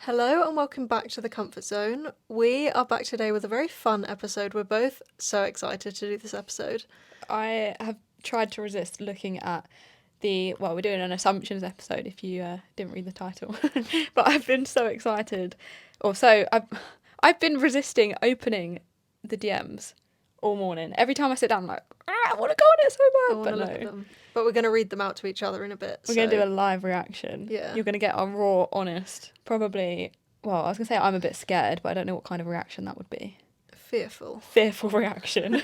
Hello and welcome back to the Comfort Zone. We are back today with a very fun episode. We're both so excited to do this episode. I have tried to resist looking at we're doing an assumptions episode if you didn't read the title. But I've been so excited. I've been resisting opening the DMs all morning. Every time I sit down, I'm like, I want to go on it so I bad. want to look at them. But we're going to read them out to each other in a bit. We're going to do a live reaction. Yeah. You're going to get a raw, honest, probably, well, I was going to say I'm a bit scared, but I don't know what kind of reaction that would be. Fearful Reaction.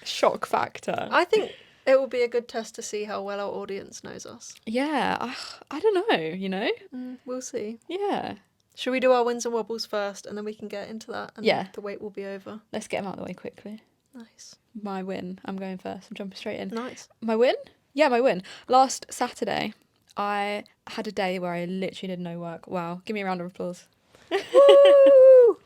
Shock factor. I think it will be a good test to see how well our audience knows us. Yeah, I don't know, you know? We'll see. Yeah. Should we do our wins and wobbles first and then we can get into that and Yeah. the wait will be over? Let's get them out of the way quickly. Nice. My win. I'm going first. I'm jumping straight in. Nice. My win? Yeah, my win. Last Saturday, I had a day where I literally did no work. Wow. Give me a round of applause. Woo!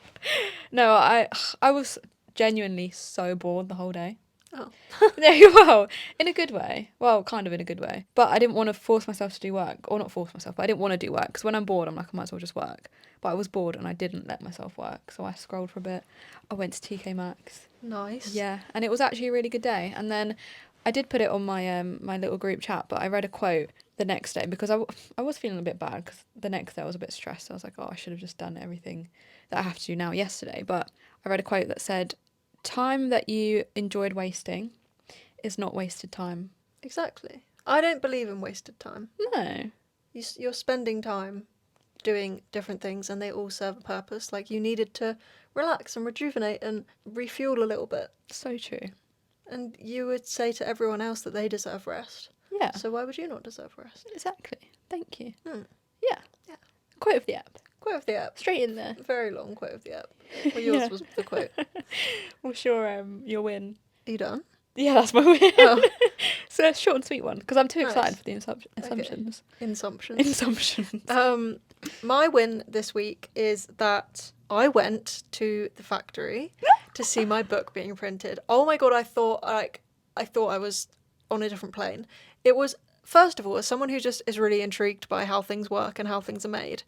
No, I was genuinely so bored the whole day. Oh. No, well, in a good way. Well, kind of in a good way. But I didn't want to force myself to do work. Or not force myself, but I didn't want to do work. Because when I'm bored, I'm like, I might as well just work. But I was bored and I didn't let myself work. So I scrolled for a bit. I went to TK Maxx. Nice. Yeah, and it was actually a really good day. And then I did put it on my my little group chat, but I read a quote the next day because I was feeling a bit bad because the next day I was a bit stressed. I was like, oh, I should have just done everything that I have to do now yesterday. But I read a quote that said, time that you enjoyed wasting is not wasted time. Exactly. I don't believe in wasted time. No. You're spending time doing different things and they all serve a purpose. Like, you needed to relax and rejuvenate and refuel a little bit. So true. And you would say to everyone else that they deserve rest. Yeah. So why would you not deserve rest? Exactly. Thank you. Yeah. Quote of the app. Quote of the app. Straight in there. Very long quote of the app. Well, yours was the quote. What's your win? Are you done? Yeah, that's my win. Oh. So a short and sweet one because I'm too Nice. excited for the assumptions. Assumptions. Assumptions. My win this week is that I went to the factory to see my book being printed. Oh my god, I thought I was on a different plane. It was, first of all, as someone who just is really intrigued by how things work and how things are made,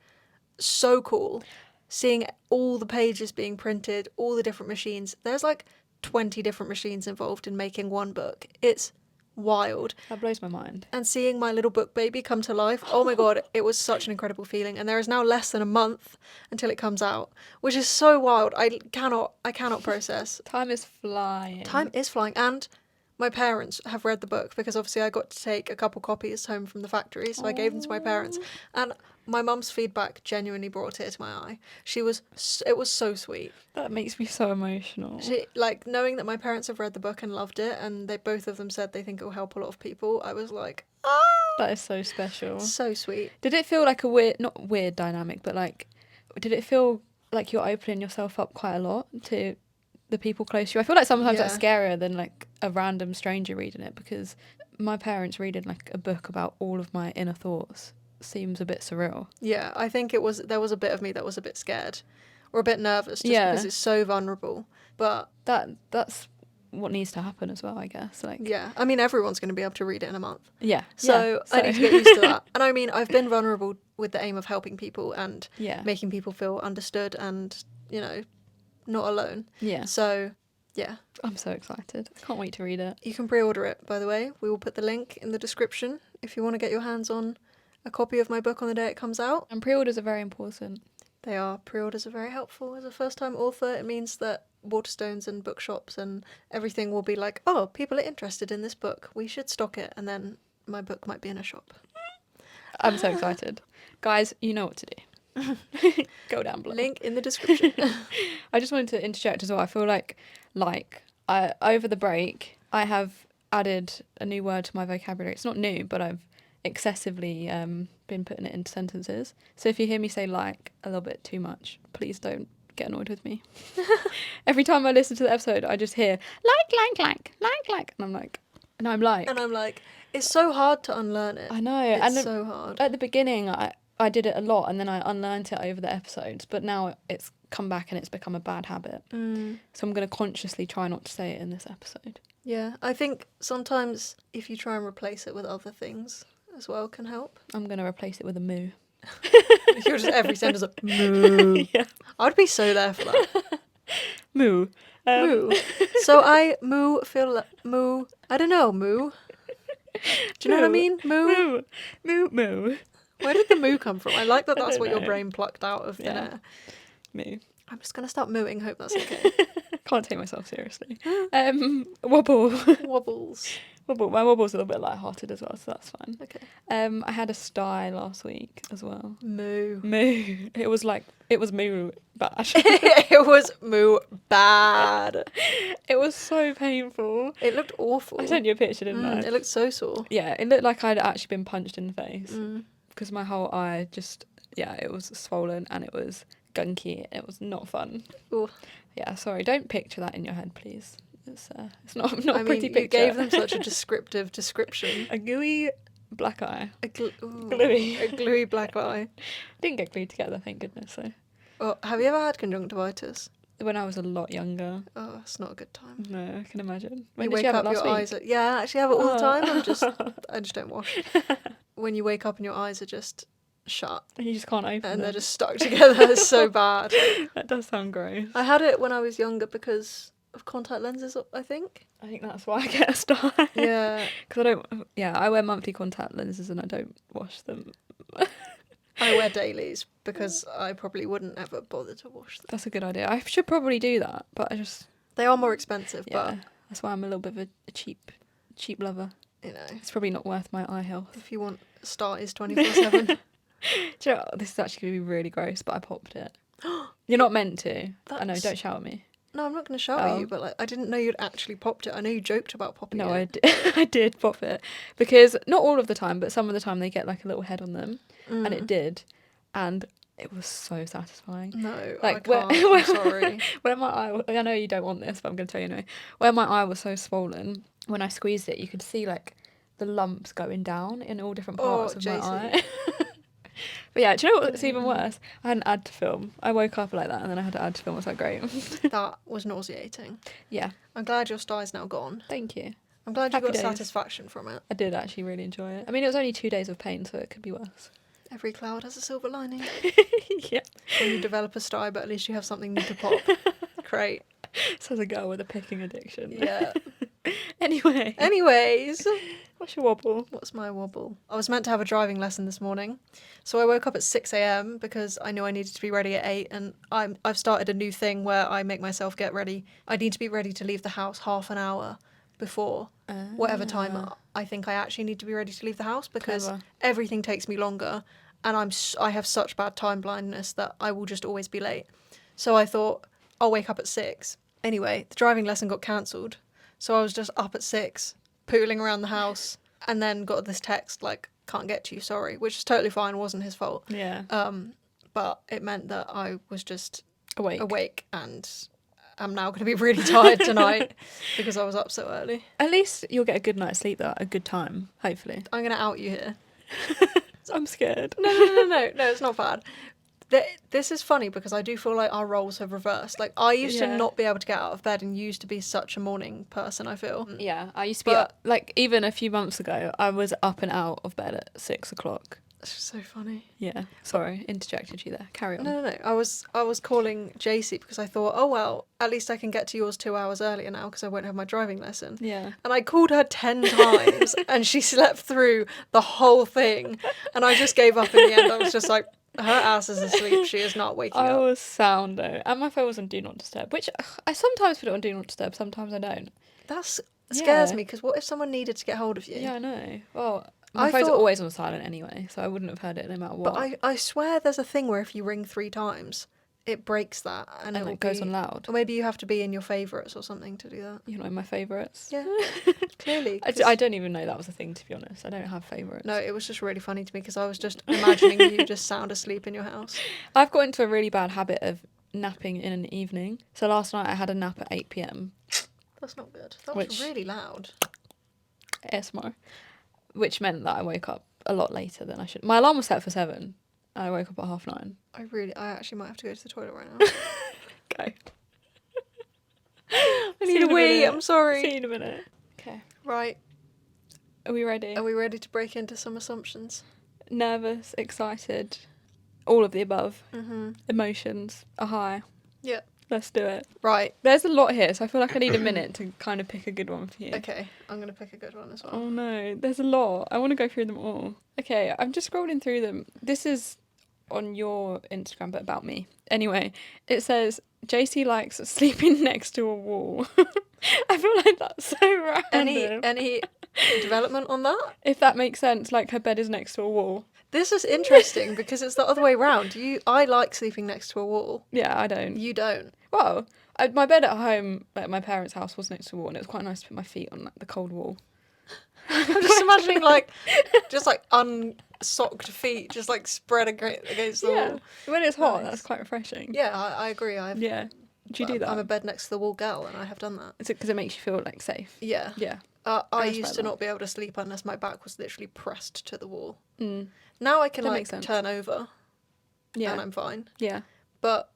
so cool. Seeing all the pages being printed, all the different machines. There's like 20 different machines involved in making one book. It's wild. That blows my mind. And seeing my little book baby come to life, oh my god, it was such an incredible feeling. And there is now less than a month until it comes out, which is so wild. I cannot process. Time is flying. Time is flying. And my parents have read the book because obviously I got to take a couple copies home from the factory, so I gave them to my parents. And my mum's feedback genuinely brought a tear to my eye. It was so sweet. That makes me so emotional. Like, knowing that my parents have read the book and loved it, and they both of them said they think it will help a lot of people, I was like, ah! That is so special. So sweet. Did it feel like not weird dynamic, but like, did it feel like you're opening yourself up quite a lot to the people close to you? I feel like sometimes that's scarier than like a random stranger reading it, because my parents reading like a book about all of my inner thoughts seems a bit surreal. Yeah, I think there was a bit of me that was a bit scared or a bit nervous just because it's so vulnerable. But that's what needs to happen as well, I guess. Like, yeah, I mean, everyone's going to be able to read it in a month. Yeah. So I need to get used to that. And I mean, I've been vulnerable with the aim of helping people and making people feel understood and, you know, not alone. Yeah. So, yeah. I'm so excited. I can't wait to read it. You can pre-order it, by the way. We will put the link in the description if you want to get your hands on a copy of my book on the day it comes out. And pre-orders are very important. They are. Pre-orders are very helpful. As a first-time author, it means that Waterstones and bookshops and everything will be like, oh, people are interested in this book. We should stock it. And then my book might be in a shop. I'm so excited. Guys, you know what to do. Go down below. Link in the description. I just wanted to interject as well. I feel like over the break, I have added a new word to my vocabulary. It's not new, but I've excessively been putting it into sentences. So if you hear me say like a little bit too much, please don't get annoyed with me. Every time I listen to the episode, I just hear like, and I'm like, it's so hard to unlearn it. I know. It's so hard. At the beginning, I did it a lot, and then I unlearned it over the episodes, but now it's come back and it's become a bad habit. So I'm going to consciously try not to say it in this episode. Yeah, I think sometimes if you try and replace it with other things as well can help. I'm going to replace it with a moo. You're just every sentence like moo. Yeah. I'd be so there for that. Moo. Moo. So I moo. I don't know, moo. Do you know what I mean? Moo. Moo. Where did the moo come from? I like that I that's don't what your know. brain plucked out of thin Yeah. air. Moo. I'm just gonna start mooing. Hope that's okay. Can't take myself seriously. Wobble. Wobbles. Wobble. My wobble's a little bit light-hearted as well, so that's fine. Okay. I had a sty last week as well. Moo. Moo. It was moo bad. It was moo bad. It was so painful. It looked awful. I sent you a picture, didn't I? It looked so sore. Yeah, it looked like I'd actually been punched in the face Mm. because my whole eye it was swollen and it was gunky. It was not fun. Ooh. Yeah, sorry. Don't picture that in your head, please. It's not I a pretty mean, picture. you gave them such a descriptive description. A gooey black eye. Gluey. A gluey black eye. Didn't get glued together, thank goodness. So Oh, have you ever had conjunctivitis? when I was a lot younger. Oh, it's not a good time. No, I can imagine. When When you did wake you have up, it last your week? eyes are... Yeah, I actually have it all the time. Oh. I just don't wash. When you wake up and your eyes are just shut And you just can't open and they're them. just stuck together. It's so bad. That does sound gross. I had it when I was younger because of contact lenses, I think. I think that's why I get a sty. Yeah. Because I wear monthly contact lenses and I don't wash them. I wear dailies because I probably wouldn't ever bother to wash them. That's a good idea. I should probably do that, but I just, They are more expensive, yeah, that's why I'm a little bit of a cheap lover. but, you know, It's probably not worth my eye health. if you want starties 24/7. Do you know, this is actually going to be really gross, but I popped it. You're not meant to. I know, That's- don't shout at me. No, I'm not going to shout at Oh. you, but like I didn't know you'd actually popped it. I know you joked about popping No, it. I did pop it. Because not all of the time, but some of the time they get like a little head on them. And it did. And it was so satisfying. No, Like, I can't. I'm sorry. Where my eye, I know you don't want this, but I'm going to tell you anyway. Where my eye was so swollen, when I squeezed it, you could see like the lumps going down in all different parts of Jason. my eye. But yeah, do you know what's even worse? I had an ad to film. I woke up like that and then I had an ad to film. I was like, great. That was nauseating. Yeah, I'm glad your star's now gone. thank you. I'm glad you Happy got days. satisfaction from it. I did actually really enjoy it. I mean, it was only 2 days of pain, so it could be worse. Every cloud has a silver lining. Yeah. When you develop a sty, but at least you have something new to pop. Great. Says a girl with a picking addiction. Yeah. Anyway, Anyways, what's your wobble? what's my wobble? I was meant to have a driving lesson this morning. So I woke up at 6 a.m. because I knew I needed to be ready at 8, and I've started a new thing where I make myself get ready. I need to be ready to leave the house half an hour before whatever time I think I actually need to be ready to leave the house, because Clever. everything takes me longer, and I have such bad time blindness that I will just always be late. So I thought I'll wake up at 6. Anyway, the driving lesson got cancelled, so I was just up at 6, pootling around the house, and then got this text like, "Can't get to you, sorry," which is totally fine, wasn't his fault. Yeah. But it meant that I was just Awake. awake, and I'm now going to be really tired tonight because I was up so early. At least you'll get a good night's sleep though, a good time, hopefully. I'm going to out you here. I'm scared. No, it's not bad. This is funny because I do feel like our roles have reversed. Like, I used to Yeah. not be able to get out of bed and used to be such a morning person, I feel. Yeah, I used to be But- up, like even a few months ago, I was up and out of bed at 6 o'clock. It's just so funny. Yeah, sorry, interjected you there. Carry on. No. I was calling JC because I thought, oh, well, at least I can get to yours 2 hours earlier now because I won't have my driving lesson. Yeah. And I called her 10 times and she slept through the whole thing. And I just gave up in the end. I was just like, her ass is asleep. She is not waking I up. was sound though, and my phone was on Do Not Disturb, which I sometimes put it on Do Not Disturb, sometimes I don't. That scares Yeah. me because what if someone needed to get hold of you? Yeah, I know. Well, my I phone's thought- always on silent anyway, so I wouldn't have heard it no matter what. But I swear there's a thing where if you ring 3 times, it breaks that. And and will it goes be- on loud. Or maybe you have to be in your favourites or something to do that. You know, my favourites. Yeah, clearly. I don't even know that was a thing, to be honest. I don't have favourites. No, it was just really funny to me because I was just imagining you just sound asleep in your house. I've got into a really bad habit of napping in an evening. So last night I had a nap at 8 p.m. That's not good. That was Which- really loud. ASMR, which meant that I woke up a lot later than I should. My alarm was set for 7, and I woke up at 9:30. I actually might have to go to the toilet right now. Okay. I See need you a in a wee. minute. I'm sorry. See you in a minute. Okay. Right. Are we ready? Are we ready to break into some assumptions? Nervous, excited, all of the above. Mm-hmm. Emotions are high. Yeah. Let's do it. Right. There's a lot here, so I feel like I need a minute to kind of pick a good one for you. Okay, I'm going to pick a good one as well. Oh no, there's a lot. I want to go through them all. Okay, I'm just scrolling through them. This is on your Instagram, but about me. Anyway, it says, JC likes sleeping next to a wall. I feel like that's so random. Any development on that? If that makes sense, like her bed is next to a wall. This is interesting because it's the other way around. I like sleeping next to a wall. Yeah, I don't. You don't. Well, my bed at home, at my parents' house, was next to a wall, and it was quite nice to put my feet on like the cold wall. I'm just imagining just like unsocked feet just like spread against the wall. When it's hot, Nice. that's quite refreshing. Yeah, I agree. Yeah. Do you do that? I'm a bed next to the wall girl, and I have done that. Is it because it makes you feel like safe? Yeah. Yeah. I respect used to that. not be able to sleep unless my back was literally pressed to the wall. Mm. Now I can That like makes sense. turn over, Yeah. and I'm fine. Yeah. But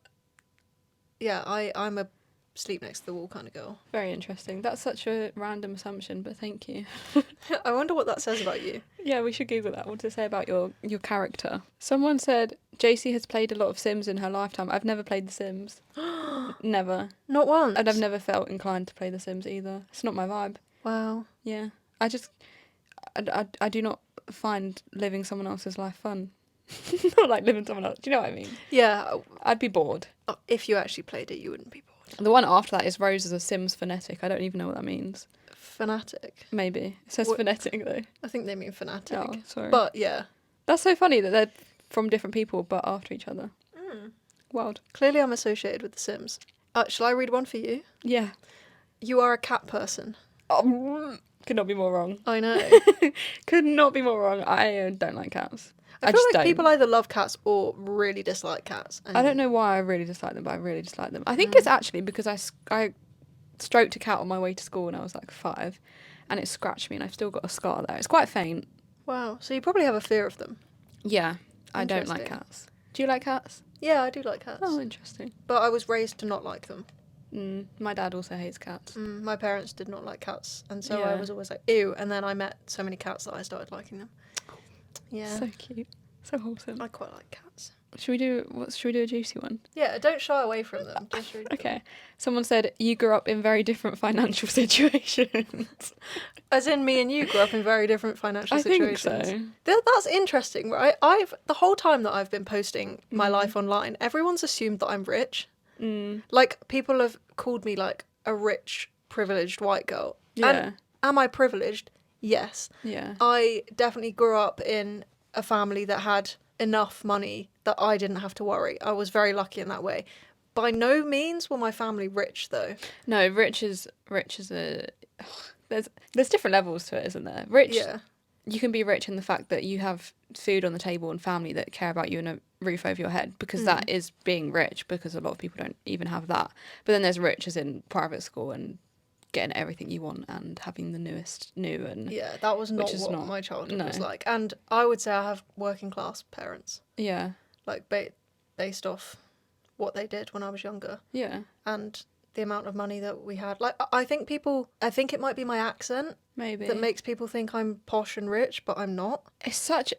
yeah, I'm a sleep next to the wall kind of girl. Very interesting. That's such a random assumption, but thank you. I wonder what that says about you. Yeah, we should Google that. What does it say about your character? Someone said JC has played a lot of Sims in her lifetime. I've never played The Sims. Never. Not once. And I've never felt inclined to play The Sims either. It's not my vibe. Wow. Yeah. I do not find living someone else's life fun. Not like living someone else. Do you know what I mean? Yeah. I'd be bored. If you actually played it, you wouldn't be bored. The one after that is Rose is a Sims phonetic. I don't even know what that means. Fanatic. Maybe. It says What- phonetic though. I think they mean fanatic. Oh, sorry. But yeah. That's so funny that they're from different people but after each other. Wild. Clearly I'm associated with The Sims. Shall I read one for you? Yeah. You are a cat person. Could not be more wrong. I know. Could not be more wrong. I don't like cats. I feel just like don't. people either love cats or really dislike cats. And I don't know why I really dislike them, but I really dislike them. I think it's actually because I stroked a cat on my way to school when I was like 5 and it scratched me and I've still got a scar there. It's quite faint. Wow. So you probably have a fear of them. Yeah. I don't like Interesting. cats. Do you like cats? Yeah, I do like cats. Oh, interesting. But I was raised to not like them. My dad also hates cats. My parents did not like cats, and so I Yeah. was always like, ew. And then I met so many cats that I started liking them. Yeah. So cute. So wholesome. I quite like cats. Should we do a juicy one? Yeah, don't shy away from them. Just read them. Okay. Someone said you grew up in very different financial situations. As in, me and you grew up in very different financial I think situations. so. That's interesting, right? The whole time that I've been posting my life online, everyone's assumed that I'm rich. Like, people have called me like a rich, privileged white girl. Yeah. And am I privileged? Yes. Yeah. I definitely grew up in a family that had enough money that I didn't have to worry. I was very lucky in that way. By no means were my family rich, though. No, rich is a. There's different levels to it, isn't there? Rich. Yeah. You can be rich in the fact that you have food on the table and family that care about you and a roof over your head, because that is being rich, because a lot of people don't even have that. But then there's rich as in private school and getting everything you want and having the new and Yeah, that was not which is what not- my childhood no. was like. And I would say I have working class parents, yeah, like based off what they did when I was younger yeah, and the amount of money that we had. Like, I think it might be my accent maybe that makes people think I'm posh and rich, but I'm not. it's such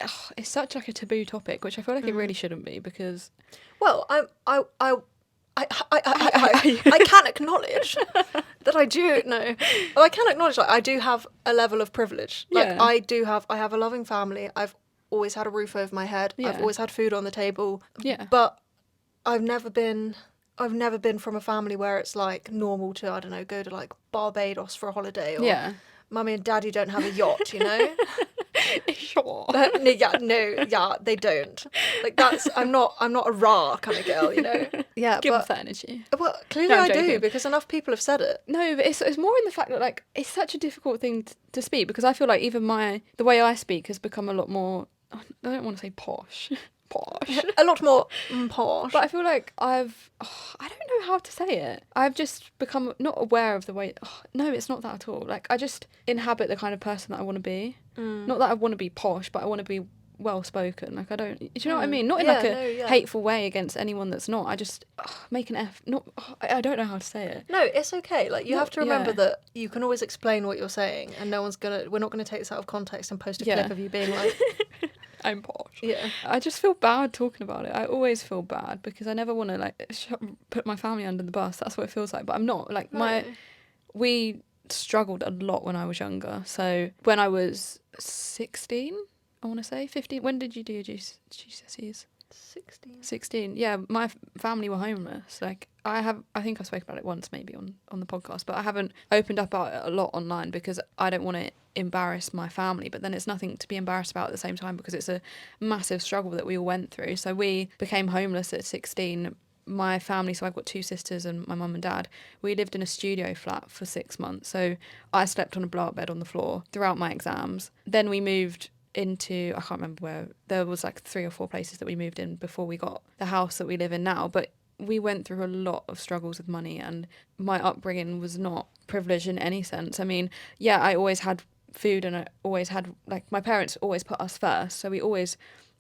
like a taboo topic, which I feel like it really shouldn't be, because Well, I can acknowledge that I do know. Well, I can acknowledge that I do have a level of privilege. Like, Yeah. I have a loving family. I've always had a roof over my head. I've Yeah. always had food on the table. yeah, But I've never been from a family where it's like normal to, I don't know, go to like Barbados for a holiday, or yeah, mummy and daddy don't have a yacht, you know? sure, Yeah, they don't. Like, I'm not a rah kind of girl, you know? Yeah, give off but that energy. well, clearly No, I'm I do, joking. because enough people have said it. No, but it's more in the fact that, like, it's such a difficult thing to speak, because I feel like even the way I speak has become a lot more, I don't want to say posh, A lot more posh. but I feel like I don't know how to say it. I've just become not aware of the way, no, it's not that at all. Like, I just inhabit the kind of person that I want to be. Not that I want to be posh, but I want to be well-spoken. Like, I don't, do you know what I mean? Not in like a hateful way against anyone that's not. I just make an I don't know how to say it. No, it's okay. Like, you have to remember yeah. that you can always explain what you're saying, and we're not gonna take this out of context and post a Yeah. clip of you being like, I'm posh. Yeah. I just feel bad talking about it. I always feel bad because I never want to like put my family under the bus. That's what it feels like. But I'm not. Like No. we struggled a lot when I was younger. So when I was 16, I want to say 15. When did you do your GCSEs? 16. Yeah, my family were homeless. Like I think I spoke about it once maybe on the podcast, but I haven't opened up about it a lot online because I don't want to embarrass my family, but then it's nothing to be embarrassed about at the same time because it's a massive struggle that we all went through. So we became homeless at 16. My family, so I've got 2 sisters and my mum and dad, we lived in a studio flat for 6 months. So I slept on a blow-up bed on the floor throughout my exams. Then we moved into, I can't remember where, there was like 3 or 4 places that we moved in before we got the house that we live in now. But we went through a lot of struggles with money, and my upbringing was not privileged in any sense. I mean, yeah, I always had food, and I always had, like, my parents always put us first, so we always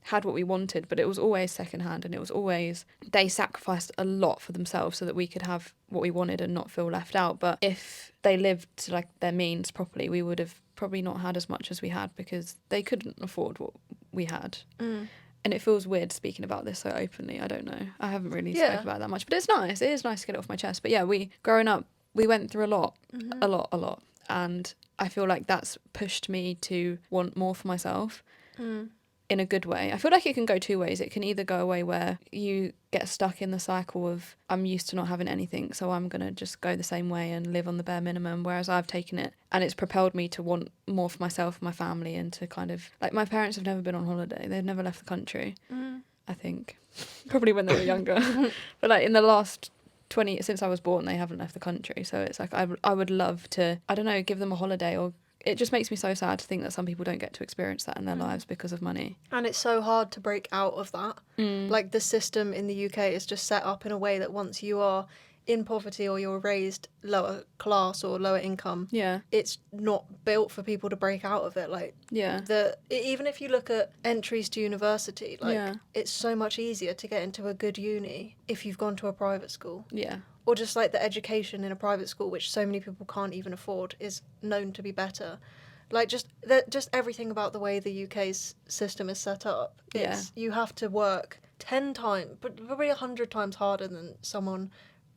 had what we wanted, but it was always secondhand, and it was always, they sacrificed a lot for themselves so that we could have what we wanted and not feel left out. But if they lived to like their means properly, we would have probably not had as much as we had because they couldn't afford what we had. And it feels weird speaking about this so openly. I don't know, I haven't really spoken about it that much, but it's nice. It is nice to get it off my chest. But yeah, growing up, we went through a lot, a lot, and I feel like that's pushed me to want more for myself. In a good way. I feel like it can go 2 ways. It can either go a way where you get stuck in the cycle of, I'm used to not having anything, so I'm going to just go the same way and live on the bare minimum, whereas I've taken it and it's propelled me to want more for myself and my family, and to kind of, like, my parents have never been on holiday. They've never left the country, I think. Probably when they were younger. But like in the last 20, since I was born, they haven't left the country. So it's like, I would love to, I don't know, give them a holiday. Or it just makes me so sad to think that some people don't get to experience that in their lives because of money. And it's so hard to break out of that. Like, the system in the UK is just set up in a way that once you are in poverty or you're raised lower class or lower income, it's not built for people to break out of it. Like, even if you look at entries to university, like, it's so much easier to get into a good uni if you've gone to a private school. Or just like the education in a private school, which so many people can't even afford, is known to be better. Like, just everything about the way the UK's system is set up. You have to work 10 times, but probably 100 times harder than someone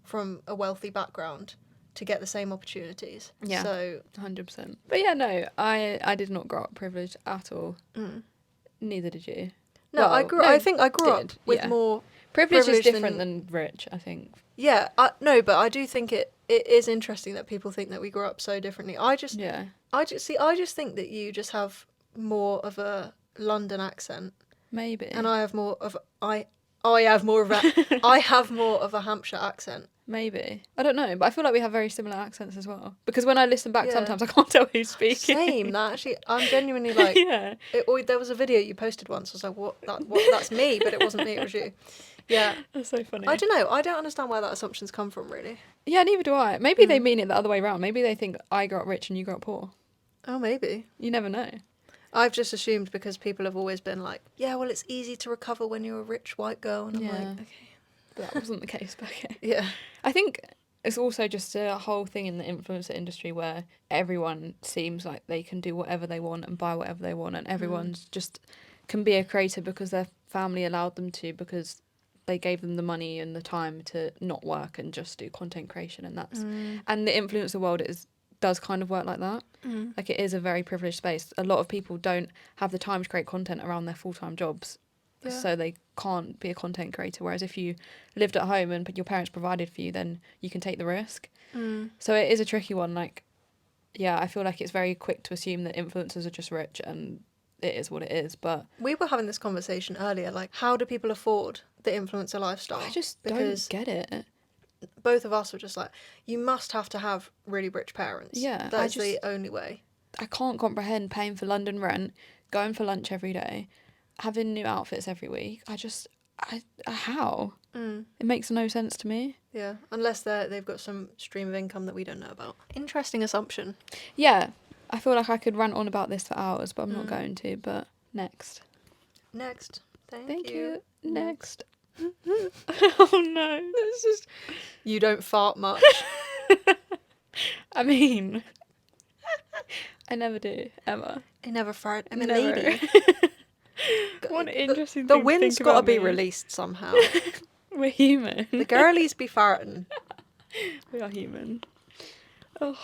from a wealthy background to get the same opportunities. Yeah, so 100%. But yeah, no, I did not grow up privileged at all. Neither did you. No, well, I think I grew up with more privilege is different than rich, I think. Yeah, no, but I do think it is interesting that people think that we grew up so differently. I just think that you just have more of a London accent. Maybe. And I have more of I have more of a Hampshire accent. Maybe. I don't know, but I feel like we have very similar accents as well. Because when I listen back, sometimes I can't tell who's speaking. Same. That actually, I'm genuinely like, there was a video you posted once. I was like, what? That's me, but it wasn't me. It was you. Yeah. That's so funny. I don't know. I don't understand where that assumption's come from, really. Yeah, neither do I. Maybe they mean it the other way around. Maybe they think I grew up rich and you grew up poor. Oh, maybe. You never know. I've just assumed because people have always been like, yeah, well, it's easy to recover when you're a rich white girl. And I'm like, okay. But that wasn't the case back then. Yeah. I think it's also just a whole thing in the influencer industry where everyone seems like they can do whatever they want and buy whatever they want, and everyone's just can be a creator because their family allowed them to, because they gave them the money and the time to not work and just do content creation. And that's and the influencer world does kind of work like that. Like, it is a very privileged space. A lot of people don't have the time to create content around their full-time jobs. So they can't be a content creator. Whereas if you lived at home and your parents provided for you, then you can take the risk. So it is a tricky one. Like, yeah, I feel like it's very quick to assume that influencers are just rich, and it is what it is. But we were having this conversation earlier. Like, how do people afford the influencer lifestyle? I just don't get it. Both of us were just like, you must have to have really rich parents. Yeah, that's the only way. I can't comprehend paying for London rent, going for lunch every day, having new outfits every week. How? It makes no sense to me. Yeah, unless they've got some stream of income that we don't know about. Interesting assumption. Yeah, I feel like I could rant on about this for hours, but I'm not going to. But next. Thank you. Next. Oh no. It's just, you don't fart much. I mean, I never do, ever. I never fart. I'm a Never. lady. What an interesting The thing to wind's think got to about be me. released somehow. We're human. The girlies be farting. We are human. Oh,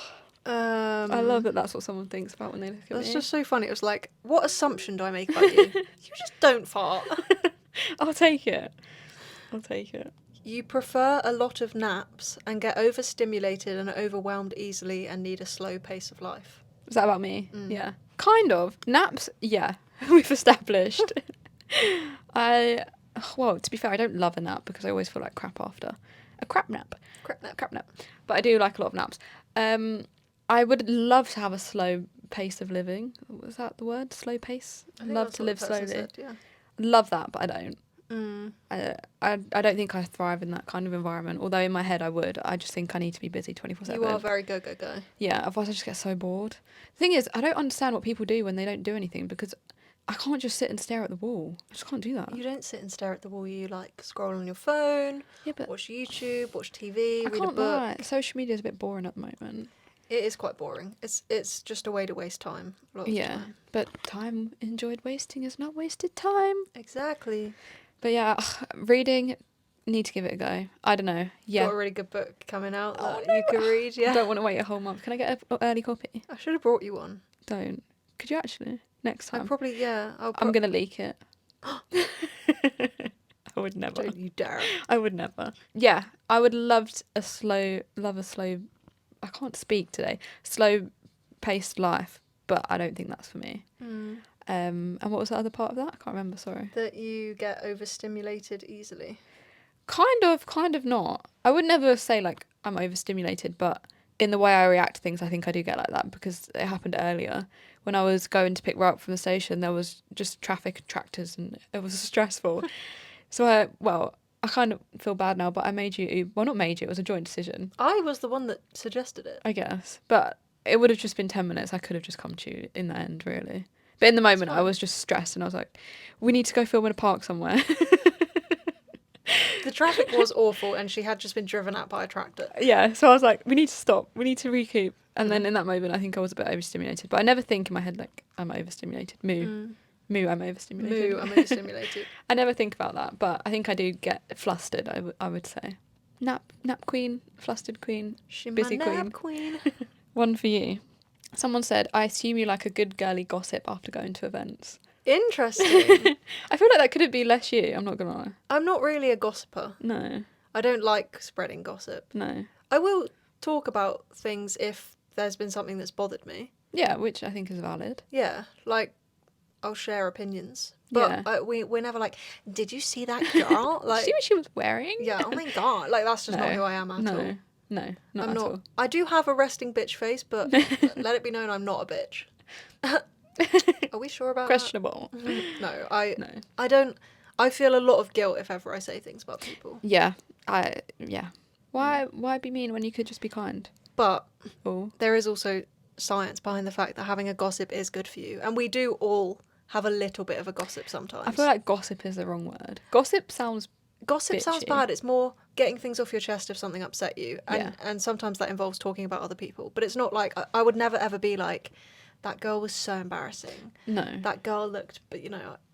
I I love that that's what someone thinks about when they look at That's me. just so funny. It was like, what assumption do I make about you? You just don't fart. I'll take it. I'll take it. You prefer a lot of naps and get overstimulated and overwhelmed easily and need a slow pace of life. Is that about me? Mm. Yeah. Kind of. Naps, yeah. We've established. Well, to be fair, I don't love a nap because I always feel like crap after. A crap nap. Crap nap. But I do like a lot of naps. I would love to have a slow pace of living. Was that the word? Slow pace? I think Love that's to what live the person slowly. said, yeah. Love that, but I don't. Mm. I don't think I thrive in that kind of environment. Although in my head I would. I just think I need to be busy 24/7. You are very go. Yeah, otherwise I just get so bored. The thing is, I don't understand what people do when they don't do anything because I can't just sit and stare at the wall. I just can't do that. You don't sit and stare at the wall. You like scroll on your phone, Yeah, but watch YouTube, watch TV, I read a can't book. lie. Social media is a bit boring at the moment. It is quite boring. It's just a way to waste time a lot of the Yeah, time. but time enjoyed wasting is not wasted time. Exactly. But yeah, reading, need to give it a go. I don't know. Yeah. Got a really good book coming out Oh, that no. you can read, yeah. Don't want to wait a whole month. Can I get an early copy? I should have brought you one. Don't. Could you actually? Next time. I probably, yeah. I'm going to leak it. I would never. Don't you dare. I would never. Yeah, I would love a slow, I can't speak today, slow paced life, but I don't think that's for me. Mm. And what was the other part of that? I can't remember, sorry. That you get overstimulated easily. Kind of not. I would never say like I'm overstimulated, but in the way I react to things, I think I do get like that because it happened earlier. When I was going to pick her up from the station, there was just traffic and tractors and it was stressful. So I kind of feel bad now, but I made you, well, not made you, it was a joint decision, I was the one that suggested it. I guess. But it would have just been 10 minutes. I could have just come to you in the end, really. But in the moment, I fine. was just stressed and I was like, we need to go film in a park somewhere. The traffic was awful and she had just been driven at by a tractor. Yeah, so I was like, we need to stop. We need to recoup. And then in that moment, I think I was a bit overstimulated. But I never think in my head, like, I'm overstimulated. Moo, I'm overstimulated. Moo, I'm overstimulated. I never think about that. But I think I do get flustered, I would say. Nap queen, flustered queen, She busy my queen. nap queen. One for you. Someone said, I assume you like a good girly gossip after going to events. Interesting. I feel like that could be less you, I'm not going to lie. I'm not really a gossiper. No, I don't like spreading gossip. no. I will talk about things if there's been something that's bothered me. Yeah, which I think is valid. Yeah, like I'll share opinions. But Yeah. we're never like, did you see that girl? Did you Like, see what she was wearing? yeah, oh my god. Like, that's just not No. who I am at No, all. no, not I'm at not. all. I do have a resting bitch face, but let it be known I'm not a bitch. Are we sure about Questionable. that? No, No. I don't. I feel a lot of guilt if ever I say things about people. Yeah, yeah. Why be mean when you could just be kind? But Oh, there is also science behind the fact that having a gossip is good for you, and we do all have a little bit of a gossip sometimes. I feel like gossip is the wrong word. Gossip sounds gossip sounds bitchy. bad. It's more getting things off your chest if something upset you, and Yeah. and sometimes that involves talking about other people. But it's not like I would never ever be like, that girl was so embarrassing. no. That girl looked, but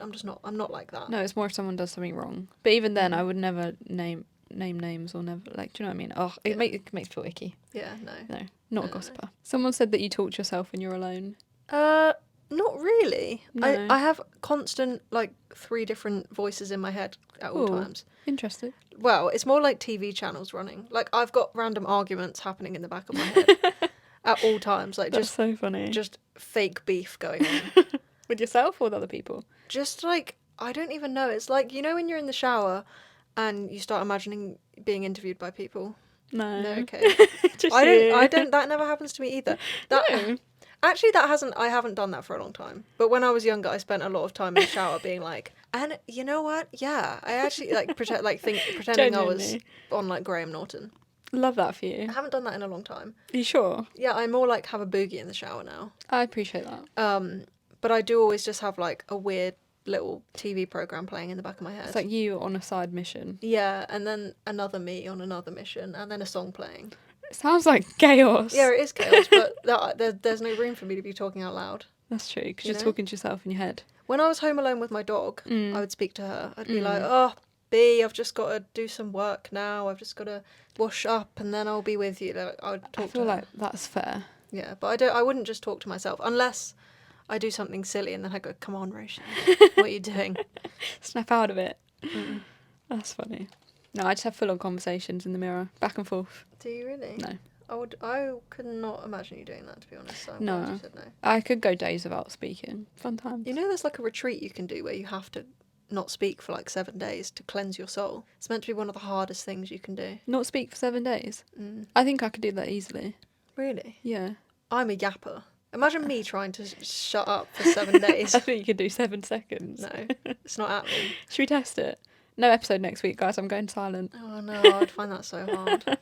I'm just not. I'm not like that. No, it's more if someone does something wrong. But even then, I would never name names or never like. Do you know what I mean? Oh, Yeah. it makes me feel icky. Yeah, no. No, not a No. gossiper. Someone said that you talk to yourself when you're alone. Not really. No. I have constant, like, 3 different voices in my head at all Ooh. times. Interesting. Well, it's more like TV channels running. Like, I've got random arguments happening in the back of my head at all times. Like, That's so funny. just fake beef going on. With yourself or with other people? Just, like, I don't even know. It's like, when you're in the shower and you start imagining being interviewed by people. No. No, okay. Just I don't, that never happens to me either. That, No. Actually, I haven't done that for a long time. But when I was younger, I spent a lot of time in the shower being like, and you know what? Yeah, I actually pretending I was Genuinely. on like Graham Norton. Love that for I you. haven't done that in a long time. Are you sure? Yeah, I more like have a boogie in the shower now. I appreciate that. But I do always just have like a weird little TV program playing in the back of my head. It's like you on a side mission. Yeah, and then another me on another mission, and then a song playing. It sounds like chaos. Yeah, it is chaos, but there's no room for me to be talking out loud. That's true, because You you're know? talking to yourself in your head. When I was home alone with my dog, Mm. I would speak to her. I'd be like, oh, B, I've just got to do some work now. I've just got to wash up and then I'll be with you. Like, I would talk I to feel her. like that's fair. Yeah, but I wouldn't just talk to myself unless I do something silly and then I go, come on, Roshan, what are you doing? Snap out of it. Mm. That's funny. No, I just have full on conversations in the mirror, back and forth. Do you really? No. I could not imagine you doing that, to be honest. So I'm No. glad you said no. I could go days without speaking. Fun times. You know, there's like a retreat you can do where you have to not speak for like 7 days to cleanse your soul. It's meant to be one of the hardest things you can do. Not speak for 7 days? Mm. I think I could do that easily. Really? Yeah. I'm a yapper. Imagine me trying to shut up for 7 days. I think you could do 7 seconds. No, it's not happening. Should we test it? No episode next week, guys. I'm going silent. Oh no, I'd find that so hard.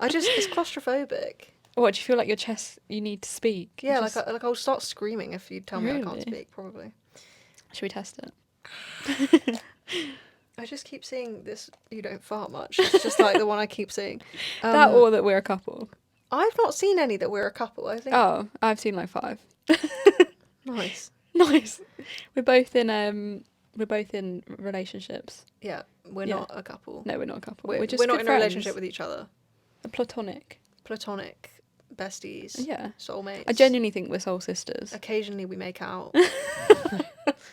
It's claustrophobic. What, do you feel like your chest, you need to speak? Yeah, Just- like I'll start screaming if you tell me I can't Really? speak, probably. Should we test it? I just keep seeing this, you don't fart much. It's just like the one I keep seeing. That or that we're a couple. I've not seen any that we're a couple, I think. Oh, I've seen like 5. Nice. Nice. We're both in relationships. Yeah, we're Yeah. not a couple. No, we're not a couple. We're just not good in friends. a relationship with each other. Platonic. Platonic, besties, Yeah. soulmates. I genuinely think we're soul sisters. Occasionally we make out.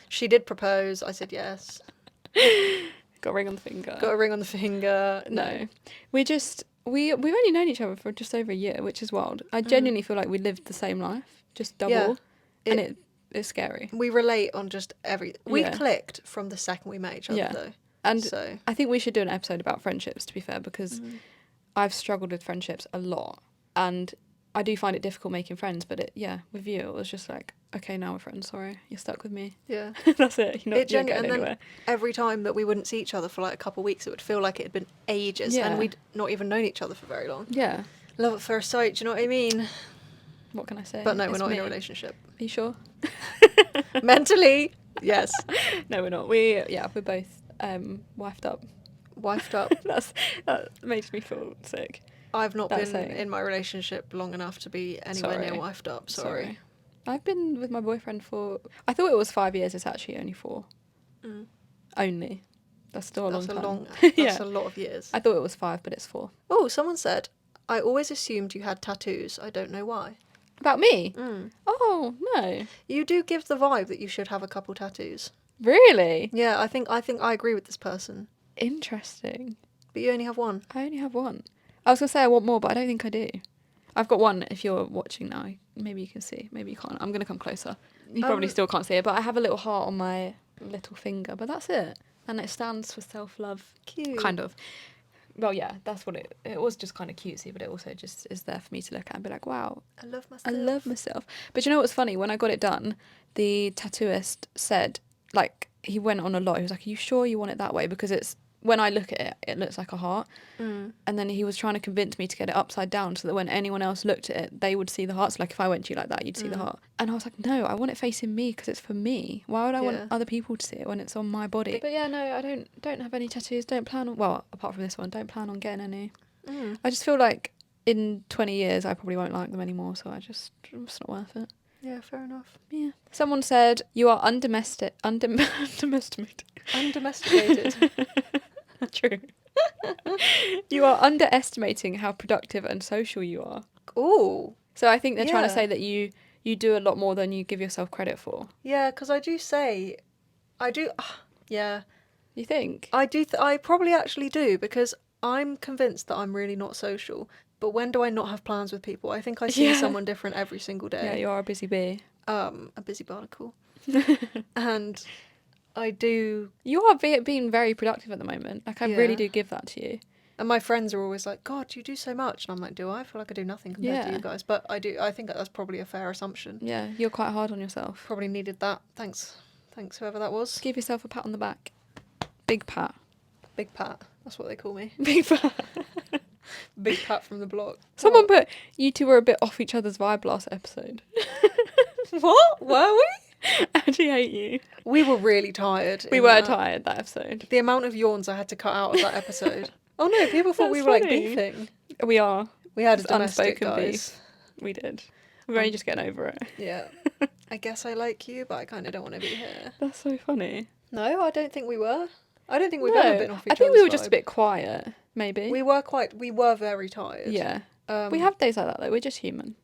She did propose. I said yes. Got a ring on the finger. Got a ring on the finger. No. We've only known each other for just over a year, which is wild. I genuinely feel like we lived the same life, just double. Yeah. And it's scary. We relate on just we Yeah. clicked from the second we met each other, Yeah. though. And So I think we should do an episode about friendships, to be fair, because I've struggled with friendships a lot. And I do find it difficult making friends, but with you, it was just like, okay, now we're friends, sorry. You're stuck with me. yeah. That's it. You're not And going then anywhere. every time that we wouldn't see each other for like a couple of weeks, it would feel like it had been ages, Yeah. and we'd not even known each other for very long. Yeah. Love at first sight, do you know what I mean? What can I say? But no, we're It's not in me. a relationship. Are you sure? Mentally, yes. No, we're not. We're both wifed up. Wifed up. That makes me feel sick. I've not That's been saying. in my relationship long enough to be anywhere near Sorry. wifed up. Sorry. I've been with my boyfriend I thought it was 5 years. It's actually only 4. Mm. Only. That's still a long time. That's Yeah. a lot of years. I thought it was 5, but it's 4. Oh, someone said, I always assumed you had tattoos. I don't know why. About me? Mm. Oh, no. You do give the vibe that you should have a couple tattoos. Really? Yeah, I think I agree with this person. Interesting. But you only have one. I only have 1. I was going to say I want more, but I don't think I do. I've got 1 if you're watching now. Maybe you can see. Maybe you can't. I'm going to come closer. You probably still can't see it, but I have a little heart on my little finger, but that's it. And it stands for self-love. Cute. Kind of. Well, yeah, that's what it was, just kind of cutesy, but it also just is there for me to look at and be like, wow, I love myself. I love myself. But you know what's funny? When I got it done, the tattooist said, like, he went on a lot. He was like, are you sure you want it that way? Because when I look at it, it looks like a heart. Mm. And then he was trying to convince me to get it upside down so that when anyone else looked at it, they would see the heart. So like if I went to you like that, you'd see the heart. And I was like, no, I want it facing me because it's for me. Why would I want other people to see it when it's on my body? But yeah, no, I don't have any tattoos. Don't plan on, well, apart from this one, don't plan on getting any. Mm. I just feel like in 20 years, I probably won't like them anymore. So it's not worth it. Yeah, fair enough. Yeah. Someone said, you are undomesticated. Undomesticated. True. You are underestimating how productive and social you are. Ooh. So I think they're trying to Yeah. say that you do a lot more than you give yourself credit for. Yeah, because I do. Yeah, You think? I do. I probably actually do because I'm convinced that I'm really not social. But when do I not have plans with people? I think I see Yeah. someone different every single day. Yeah, you are a busy bee. A busy barnacle. And I do. You are being very productive at the moment. Like, I Yeah. really do give that to you. And my friends are always like, God, you do so much. And I'm like, do I? I feel like I do nothing compared to Yeah. you guys. But I do. I think that's probably a fair assumption. Yeah, you're quite hard on yourself. Probably needed that. Thanks, whoever that was. Give yourself a pat on the back. Big pat. Big Pat. That's what they call me. Big pat. Big Pat from the block. Someone put, you two were a bit off each other's vibe last episode. What? Were we? I actually hate you. We were really tired. We in were that. tired that episode. The amount of yawns I had to cut out of that episode. Oh no, people thought we That's were like funny. beefing. We are. We had a It's domestic, unspoken guys. beef. We did. We're only just getting over it. Yeah. I guess I like you, but I kind of don't want to be here. That's so funny. No, I don't think we were. I don't think we've No, ever been off each I think other's we were just a vibe. bit quiet, maybe. We were very tired. Yeah. Um, We have days like that though, we're just human.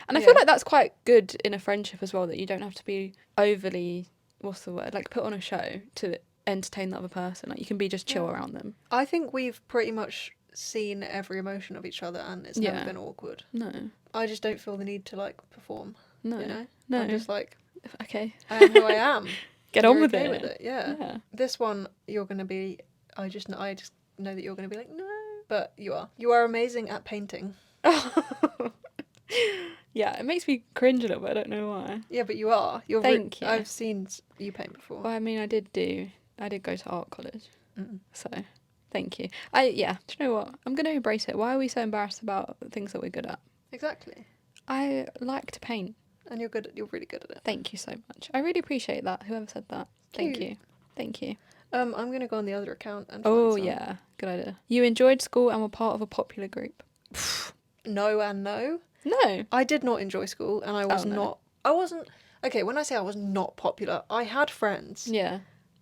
And I Yeah. feel like that's quite good in a friendship as well, that you don't have to be overly, what's the word, like put on a show to entertain the other person. Like you can be just chill Yeah. around them. I think we've pretty much seen every emotion of each other, and it's never Yeah. been awkward. No. I just don't feel the need to like perform. No. You know? No. I'm just like, Okay. I am who I am. Get You're on with okay it. with it. Yeah. Yeah. This one, you're gonna be. I just know that you're gonna be like, no, but you are. You are amazing at painting. Yeah, it makes me cringe a little bit. I don't know why. Yeah, but you are. Thank you. I've seen you paint before. Well, I mean, I did go to art college, Mm. so thank you. Do you know what? I'm gonna embrace it. Why are we so embarrassed about things that we're good at? Exactly. I like to paint. And you're good. You're really good at it. Thank you so much. I really appreciate that. Whoever said that. Thank Cute. you. Thank you. I'm gonna go on the other account and. Oh find some. yeah, good idea. You enjoyed school and were part of a popular group. No and no. No. I did not enjoy school, and I was no. not. I wasn't. Okay, when I say I was not popular, I had friends, Yeah.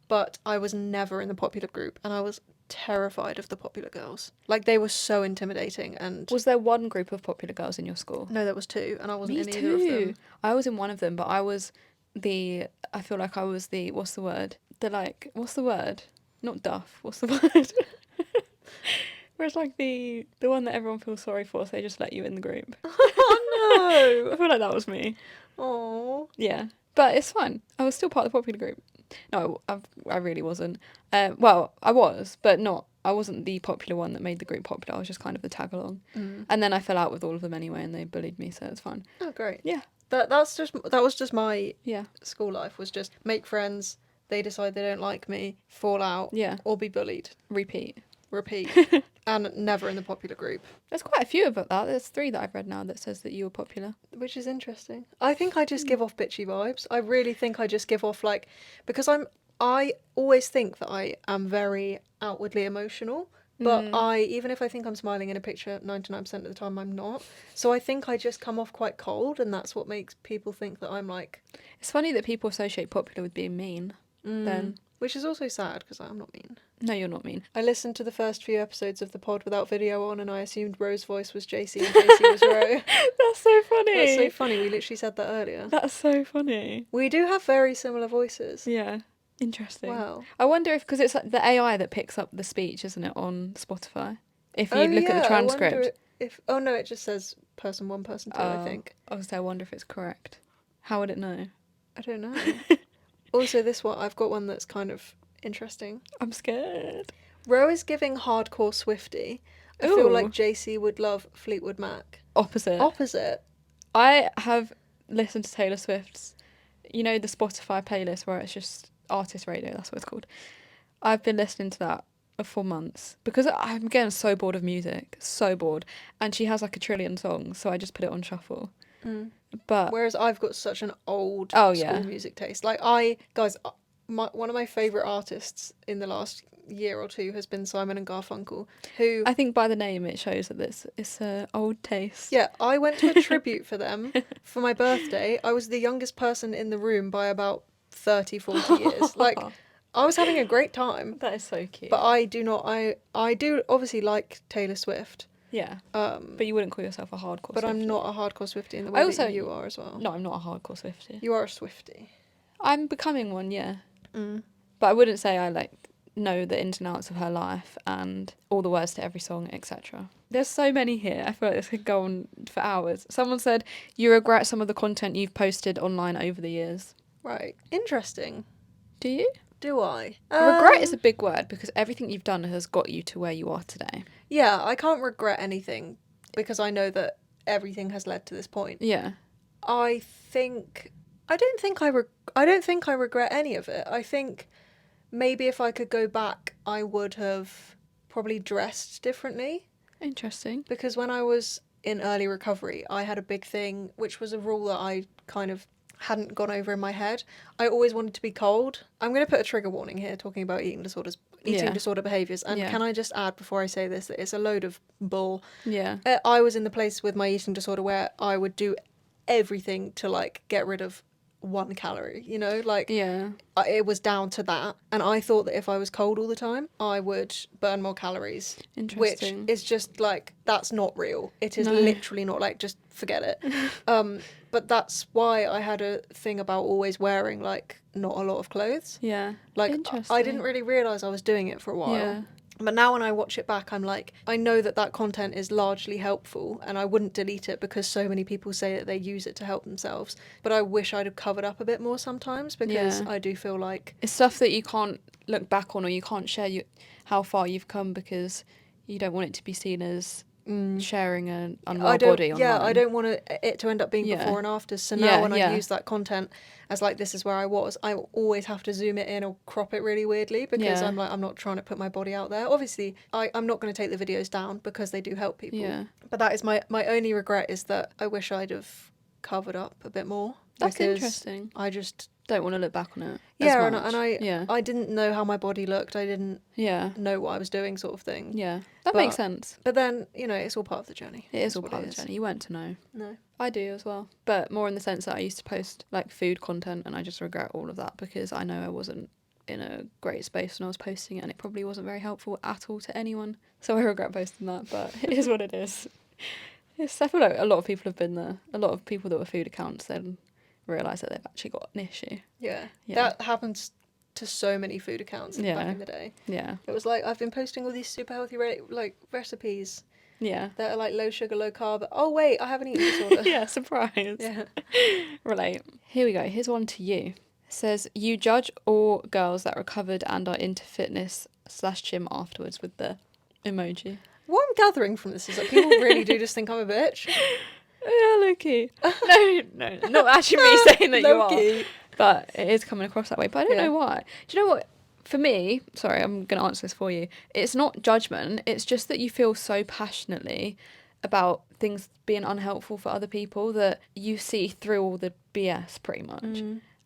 but I was never in the popular group, and I was terrified of the popular girls. Like, they were so intimidating, and. Was there one group of popular girls in your school? No, there was two, and I wasn't Me in either of them. I was in one of them, but I was I feel like I was what's the word? What's the word? Not duff. What's the word? Where it's like the one that everyone feels sorry for, so they just let you in the group. Oh I feel like that was me. no! Oh. Yeah, but it's fine. I was still part of the popular group. No, I really wasn't. Well, I was, but not. I wasn't the popular one that made the group popular. I was just kind of the tag along. Mm. And then I fell out with all of them anyway, and they bullied me, so it's fine. Oh, great. Yeah. That was just my Yeah. school life. Was just make friends. They decide they don't like me, fall out, Yeah. or be bullied. Repeat. Repeat. And never in the popular group. There's quite a few about that. There's 3 that I've read now that says that you were popular. Which is interesting. I think I just give off bitchy vibes. I really think I just give off because I always think that I am very outwardly emotional, but even if I think I'm smiling in a picture, 99% of the time I'm not. So I think I just come off quite cold, and that's what makes people think that I'm like. It's funny that people associate popular with being mean. Then. Which is also sad because I'm not mean. No, you're not mean. I listened to the first few episodes of the pod without video on, and I assumed Ro's voice was JC and JC was Ro. That's so funny. That's so funny. We literally said that earlier. That's so funny. We do have very similar voices. Yeah. Interesting. Wow. I wonder if, because it's like the AI that picks up the speech, isn't it, on Spotify? If you look at the transcript. I wonder oh no, it just says person 1, person 2, I think. I wonder if it's correct. How would it know? I don't know. Also, I've got one that's kind of interesting. I'm scared. Ro is giving hardcore Swiftie. I feel like JC would love Fleetwood Mac. Opposite. I have listened to Taylor Swift's, the Spotify playlist where it's just artist radio, that's what it's called. I've been listening to that for months because I'm getting so bored of music, so bored. And she has like a trillion songs, so I just put it on shuffle. But whereas I've got such an old school music taste. Like one of my favourite artists in the last year or two has been Simon and Garfunkel, who I think by the name it shows that it's old taste. Yeah, I went to a tribute for them for my birthday. I was the youngest person in the room by about 30, 40 years. Like, I was having a great time. That is so cute. But I do not. I do obviously like Taylor Swift. Yeah. But you wouldn't call yourself a hardcore. But Swiftie. I'm not a hardcore Swiftie in the way that you are as well. No, I'm not a hardcore Swiftie. You are a Swiftie. I'm becoming one, yeah. But I wouldn't say I know the ins and outs of her life and all the words to every song, etc. There's so many here. I feel like this could go on for hours. Someone said you regret some of the content you've posted online over the years. Right. Interesting. Do you? Do I? Regret is a big word because everything you've done has got you to where you are today. Yeah, I can't regret anything because I know that everything has led to this point. Yeah. I don't think I regret any of it. I think maybe if I could go back, I would have probably dressed differently. Interesting. Because when I was in early recovery, I had a big thing, which was a rule that I kind of hadn't gone over in my head. I always wanted to be cold. I'm going to put a trigger warning here talking about eating disorder behaviours. And can I just add before I say this that it's a load of bull. Yeah. I was in the place with my eating disorder where I would do everything to get rid of 1 calorie, you know, like Yeah. it was down to that. And I thought that if I was cold all the time, I would burn more calories, which Interesting. is just like, that's not real. It is No. literally not, like, just forget it. But that's why I had a thing about always wearing, like, not a lot of clothes. Yeah. Like, Interesting. I didn't really realise I was doing it for a while. Yeah. But now when I watch it back, I'm like, I know that that content is largely helpful and I wouldn't delete it because so many people say that they use it to help themselves. But I wish I'd have covered up a bit more sometimes because Yeah. I do feel like... It's stuff that you can't look back on, or you can't share how far you've come because you don't want it to be seen as sharing an unwell body online. Yeah, I don't want it to end up being Yeah. before and after. So now when I Yeah. use that content as like, this is where I was, I always have to zoom it in or crop it really weirdly because Yeah. I'm like, I'm not trying to put my body out there. Obviously, I'm not going to take the videos down because they do help people. Yeah. But that is my only regret, is that I wish I'd have covered up a bit more. That's because interesting. I just... Don't want to look back on it. Yeah, as much. I didn't know how my body looked. I didn't Yeah. know what I was doing, sort of thing. Yeah. That But- makes sense. But then, you know, it's all part of the journey. It is That's all what part it of the is. journey. You weren't to know. No. I do as well. But more in the sense that I used to post like food content, and I just regret all of that because I know I wasn't in a great space when I was posting it, and it probably wasn't very helpful at all to anyone. So I regret posting that, but it is what it is. I feel like a lot of people have been there. A lot of people that were food accounts then realise that they've actually got an issue. Yeah. Yeah. That happens to so many food accounts Yeah. back in the day. Yeah. It was like, I've been posting all these super healthy recipes Yeah. that are like low sugar, low carb. Oh wait, I have an eating disorder. Yeah, surprise. Yeah. Relate. Here we go. Here's one to you. It says, you judge all girls that recovered and are into fitness/gym afterwards, with the emoji. What I'm gathering from this is that people really do just think I'm a bitch. Yeah, low-key. No, not actually me saying that you are. Low-key. But it is coming across that way. But I don't Yeah. know why. Do you know what? For me, sorry, I'm going to answer this for you. It's not judgment. It's just that you feel so passionately about things being unhelpful for other people that you see through all the BS pretty much.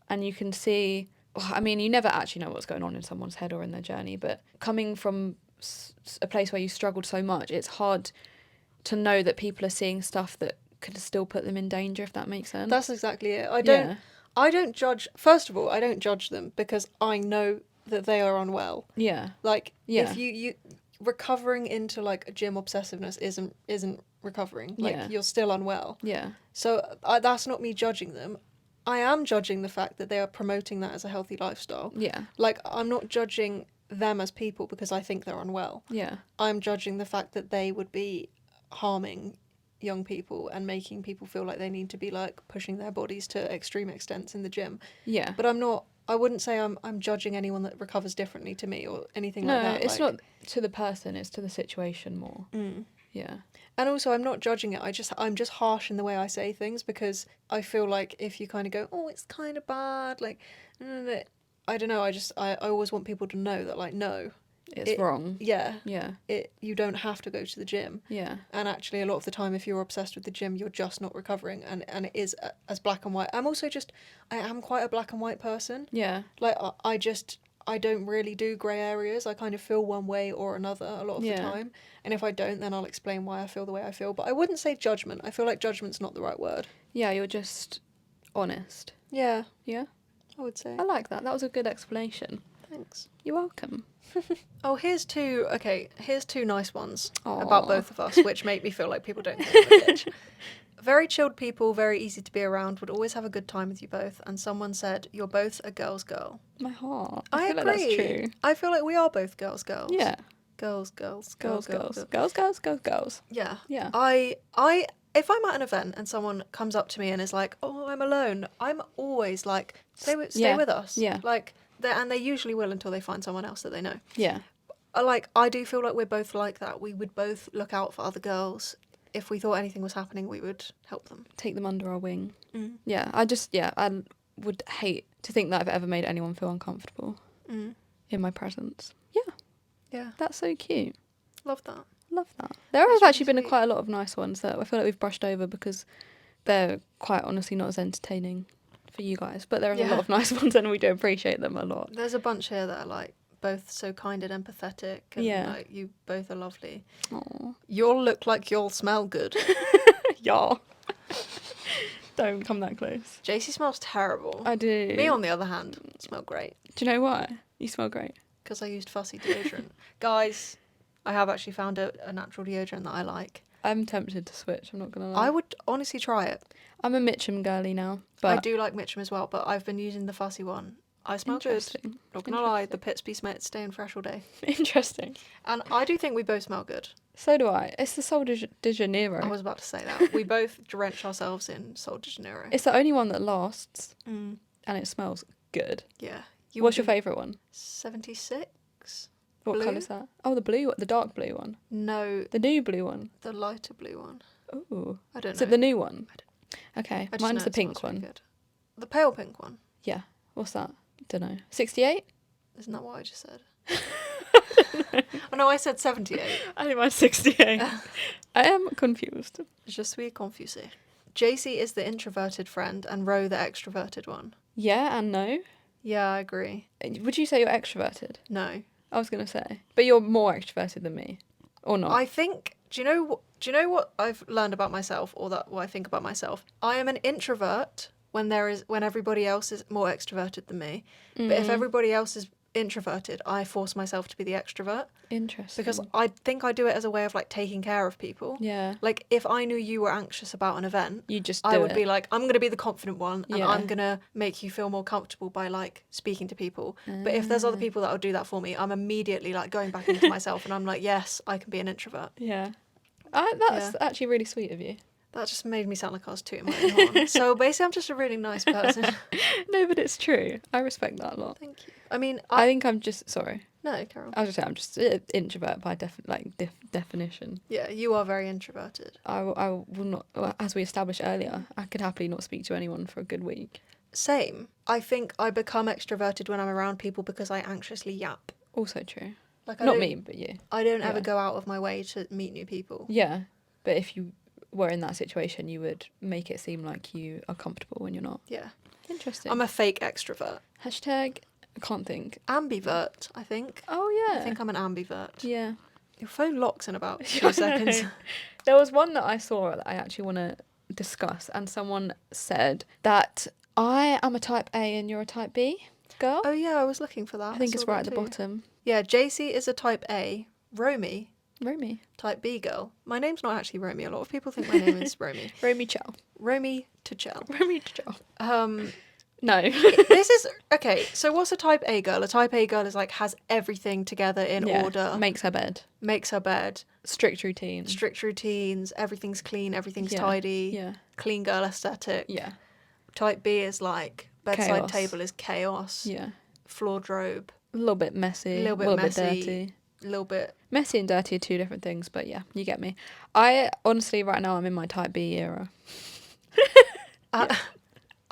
And you can see, I mean, you never actually know what's going on in someone's head or in their journey. But coming from a place where you struggled so much, it's hard to know that people are seeing stuff that could still put them in danger, if that makes sense. That's exactly it. Yeah. I don't judge. First of all, I don't judge them because I know that they are unwell. Yeah. Like, Yeah. if you recovering into like a gym obsessiveness isn't recovering. Like, Yeah. you're still unwell. Yeah. So that's not me judging them. I am judging the fact that they are promoting that as a healthy lifestyle. Yeah. Like, I'm not judging them as people because I think they're unwell. Yeah. I'm judging the fact that they would be harming young people and making people feel like they need to be like pushing their bodies to extreme extents in the gym. Yeah. But I wouldn't say I'm judging anyone that recovers differently to me or anything No, like that. it's like, not to the person, it's to the situation more. Yeah. And also, I'm not judging it. I'm just harsh in the way I say things because I feel like if you kind of go, oh, it's kind of bad, like, I don't know. I always want people to know that, like, no, It's wrong. Yeah. Yeah. You don't have to go to the gym. Yeah. And actually, a lot of the time, if you're obsessed with the gym, you're just not recovering. And it is as black and white. I am quite a black and white person. Yeah. Like, I don't really do grey areas. I kind of feel one way or another a lot of the time. And if I don't, then I'll explain why I feel the way I feel. But I wouldn't say judgment. I feel like judgment's not the right word. Yeah, you're just honest. Yeah, Yeah. I would say. I like that. That was a good explanation. Thanks. You're welcome. Oh, here's two nice ones Aw. about both of us, which make me feel like people don't think I'm a bitch. Very chilled people, very easy to be around, would always have a good time with you both. And someone said, you're both a girl's girl. My heart. I feel agree. like that's true. I feel like we are both girls. Yeah. Girls. Girls. Yeah. Yeah. If I'm at an event and someone comes up to me and is like, oh, I'm alone, I'm always like, stay with us. Yeah. Like, and they usually will until they find someone else that they know. Yeah. I do feel like we're both like that. We would both look out for other girls. If we thought anything was happening, we would help them. Take them under our wing. Mm. Yeah. I would hate to think that I've ever made anyone feel uncomfortable in my presence. Yeah. Yeah. That's so cute. Love that. Love that. There have That's actually really been sweet. quite a lot of nice ones that I feel like we've brushed over because they're quite honestly not as entertaining for you guys. But there are a lot of nice ones and we do appreciate them a lot. There's a bunch here that are like both so kind and empathetic. And like, you both are lovely. Aww. You'll look like you'll smell good. Yeah. Don't come that close. JC smells terrible. I do. Me, on the other hand, smell great. Do you know why? You smell great. Because I used fussy deodorant. Guys, I have actually found a natural deodorant that I like. I'm tempted to switch, I'm not going to lie. I would honestly try it. I'm a Mitchum girly now. But I do like Mitchum as well, but I've been using the fussy one. I smell good. Interesting. Not gonna lie, the pits be staying fresh all day. Interesting. And I do think we both smell good. So do I. It's the Sol de Janeiro. I was about to say that. We both drench ourselves in Sol de Janeiro. It's the only one that lasts, Mm, and it smells good. yeah. What's your favourite one? 76? What Blue? colour's that? Oh, the blue, the dark blue one. No, The new blue one. the lighter blue one. Ooh. I don't Is know. it the new one? Okay, I just mine's know the it pink smells really one. good. The pale pink one. Yeah. What's that? Don't know. 68? Isn't that what I just said? Oh no, I said 78. I think mine's 68. I am confused. Je suis confusée. JC is the introverted friend and Ro the extroverted one. Yeah and no. Yeah, I agree. Would you say you're extroverted? No. I was going to say. But you're more extroverted than me. Or not? I think, do you know what I've learned about myself, or that what I think about myself? I am an introvert when everybody else is more extroverted than me. But if everybody else is introverted, I force myself to be the extrovert. Interesting. Because I think I do it as a way of like taking care of people. Yeah. Like if I knew you were anxious about an event, You just do I would it. be like, I'm going to be the confident one and Yeah. I'm going to make you feel more comfortable by like speaking to people. But if there's other people that will do that for me, I'm immediately like going back into myself and I'm like, yes, I can be an introvert. Yeah. That's actually really sweet of you. That just made me sound like I was tooting my own horn. So basically, I'm just a really nice person. No, but it's true. I respect that a lot. Thank you. I mean, I think I'm just sorry. no, Carol. I was just saying I'm just an introvert by definition. Yeah, you are very introverted. I will not. Well, as we established earlier, I could happily not speak to anyone for a good week. Same. I think I become extroverted when I'm around people because I anxiously yap. Also true. Like Not me, but you. I don't ever Yeah. go out of my way to meet new people. Yeah, but if you were in that situation, you would make it seem like you are comfortable when you're not. Yeah. Interesting. I'm a fake extrovert. Hashtag. I can't think. Ambivert, I think. Oh yeah. I think I'm an ambivert. Yeah. Your phone locks in about 2 seconds. There was one that I saw that I actually want to discuss, and someone said that I am a type A and you're a type B girl. Oh yeah, I was looking for that. I think saw it's right that at the too. bottom. Yeah, JC is a type A. Romy, Romy. type B girl. My name's not actually Romy. A lot of people think my name is Romy. Romy Chow. Romy to Chell. Romy Chow. No. This is okay. So what's a type A girl? A type A girl is like has everything together in Yeah, order, makes her bed. makes her bed, Strict routine. strict routines, everything's clean, everything's Yeah, tidy, Yeah. clean girl aesthetic. Yeah. Type B is like bedside Chaos. table is chaos, Yeah. wardrobe, A little bit messy. A little bit messy. dirty. a little bit. Messy and dirty are two different things, but yeah, you get me. I honestly, right now, I'm in my type B era.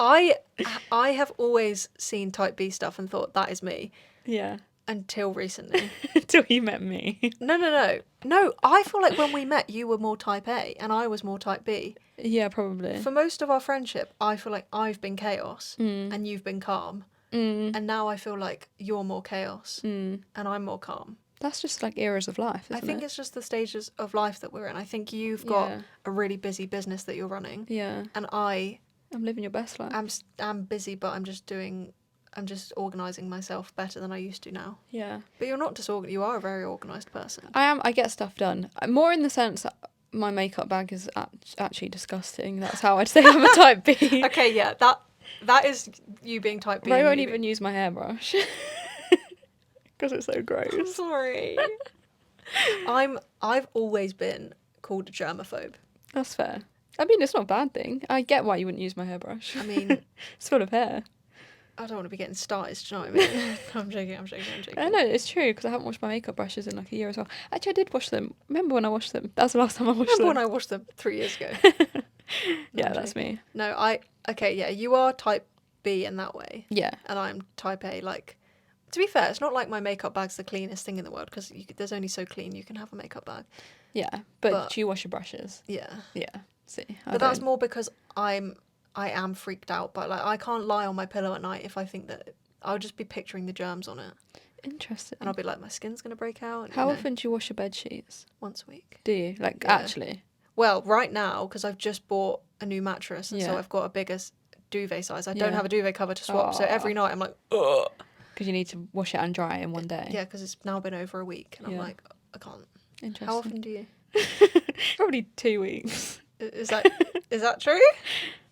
I have always seen type B stuff and thought that is me Yeah. until recently. Until you met me. No. I feel like when we met, you were more type A and I was more type B. Yeah, probably. For most of our friendship, I feel like I've been chaos and you've been calm. And now I feel like you're more chaos and I'm more calm. That's just like eras of life, isn't I think it? it's just the stages of life that we're in. I think you've got Yeah. a really busy business that you're running. Yeah. And I'm living your best life. I'm busy, but I'm just organising myself better than I used to now. Yeah. But you're not disorganized. You are a very organised person. I am. I get stuff done. More in the sense that my makeup bag is actually disgusting. That's how I'd say I'm a type B. Okay, yeah, that is you being type B. I and won't you even use my hairbrush. Because it's so being... gross. Sorry. I've always been called a germaphobe. That's fair. I mean, it's not a bad thing. I get why you wouldn't use my hairbrush. I mean, It's full of hair. I don't want to be getting started. Do you know what I mean? I'm joking. I know, it's true, because I haven't washed my makeup brushes in like a year as well. Actually, I did wash them. Remember when I washed them? That was the last time I washed Remember them. when I washed them 3 years ago? Yeah, I'm that's joking. me. No, okay, yeah, you are type B in that way, Yeah. and I'm type A. Like, to be fair, it's not like my makeup bag's the cleanest thing in the world because there's only so clean you can have a makeup bag. Yeah. But But- do you wash your brushes? Yeah, Yeah. See. I but that's don't. more because I am freaked out. But like, I can't lie on my pillow at night if I think that I'll just be picturing the germs on it, Interesting. and I'll be like, my skin's gonna break out. And, How you know, often do you wash your bed sheets? Once a week. Do you? Like, Yeah. actually? Well, right now, because I've just bought a new mattress, and so Yeah. I've got a bigger duvet size. I don't Yeah. have a duvet cover to swap, so every Aw. night I'm like, ugh. Because you need to wash it and dry it in one day. Yeah, because it's now been over a week, and I'm Yeah. like, I can't. Interesting. How often do you? Probably 2 weeks. Is that true?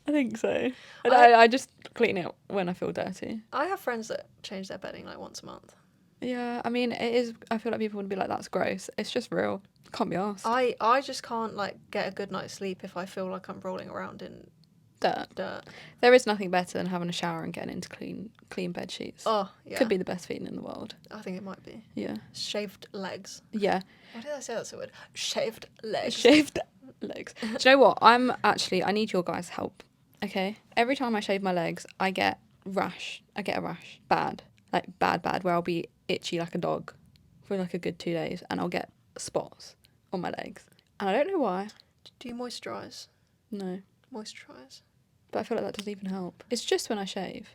I think so. And I- I just clean it when I feel dirty. I have friends that change their bedding like once a month. Yeah, I mean, it is. I feel like people would be like, that's gross. It's just real. Can't be asked. I just can't like get a good night's sleep if I feel like I'm rolling around in Dirt. dirt. There is nothing better than having a shower and getting into clean bed sheets. Oh, yeah. Could be the best feeling in the world. I think it might be. Yeah. Shaved legs. Yeah. Why did I say that's a word? Shaved legs. Shaved legs. Do you know what? I need your guys' help. Okay? Every time I shave my legs, I get rash. I get a rash. Bad. Like bad, where I'll be itchy like a dog for like a good 2 days, and I'll get spots on my legs. And I don't know why. Do you moisturise? No. Moisturise. But I feel like that doesn't even help. It's just when I shave.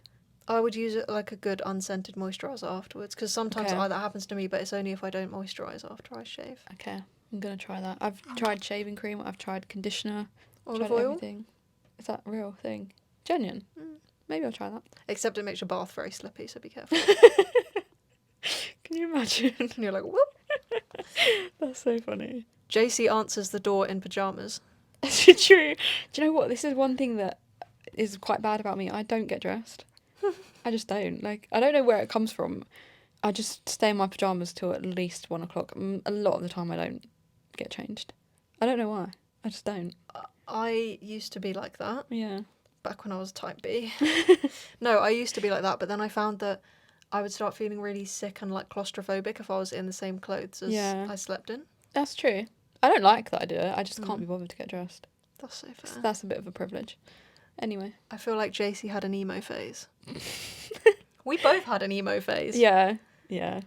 I would use it like a good unscented moisturiser afterwards, because sometimes Okay. that happens to me, but it's only if I don't moisturise after I shave. Okay. I'm going to try that. I've tried shaving cream. I've tried conditioner. Olive tried oil? everything. Is that a real thing? Genuine? Mm. Maybe I'll try that. Except it makes your bath very slippy, so be careful. Can you imagine? And you're like, whoop. That's so funny. JC answers the door in pyjamas. True. Do you know what? This is one thing that is quite bad about me. I don't get dressed. I just don't. Like, I don't know where it comes from. I just stay in my pyjamas till at least 1 o'clock. A lot of the time I don't get changed. I don't know why. I just don't. I used to be like that Yeah. back when I was type B. No, I used to be like that, but then I found that I would start feeling really sick and like claustrophobic if I was in the same clothes as Yeah. I slept in. That's true. I don't like that I do it. I just can't be bothered to get dressed. That's so fair. That's a bit of a privilege. Anyway. I feel like JC had an emo phase. We both had an emo phase. Yeah. Yeah.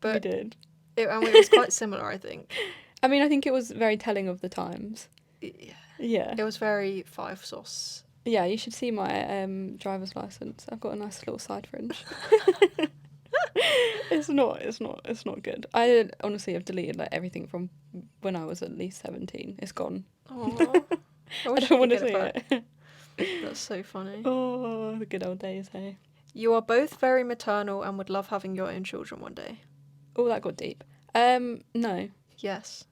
But we did. It was quite similar, I think. I mean, I think it was very telling of the times. Yeah. Yeah. It was very 5 sauce. Yeah, you should see my driver's license. I've got a nice little side fringe. It's not good. I honestly have deleted like everything from when I was at least 17. It's gone. Aww. I don't want to see it. That's so funny. Oh, the good old days, hey. You are both very maternal and would love having your own children one day. Oh, that got deep. No. Yes,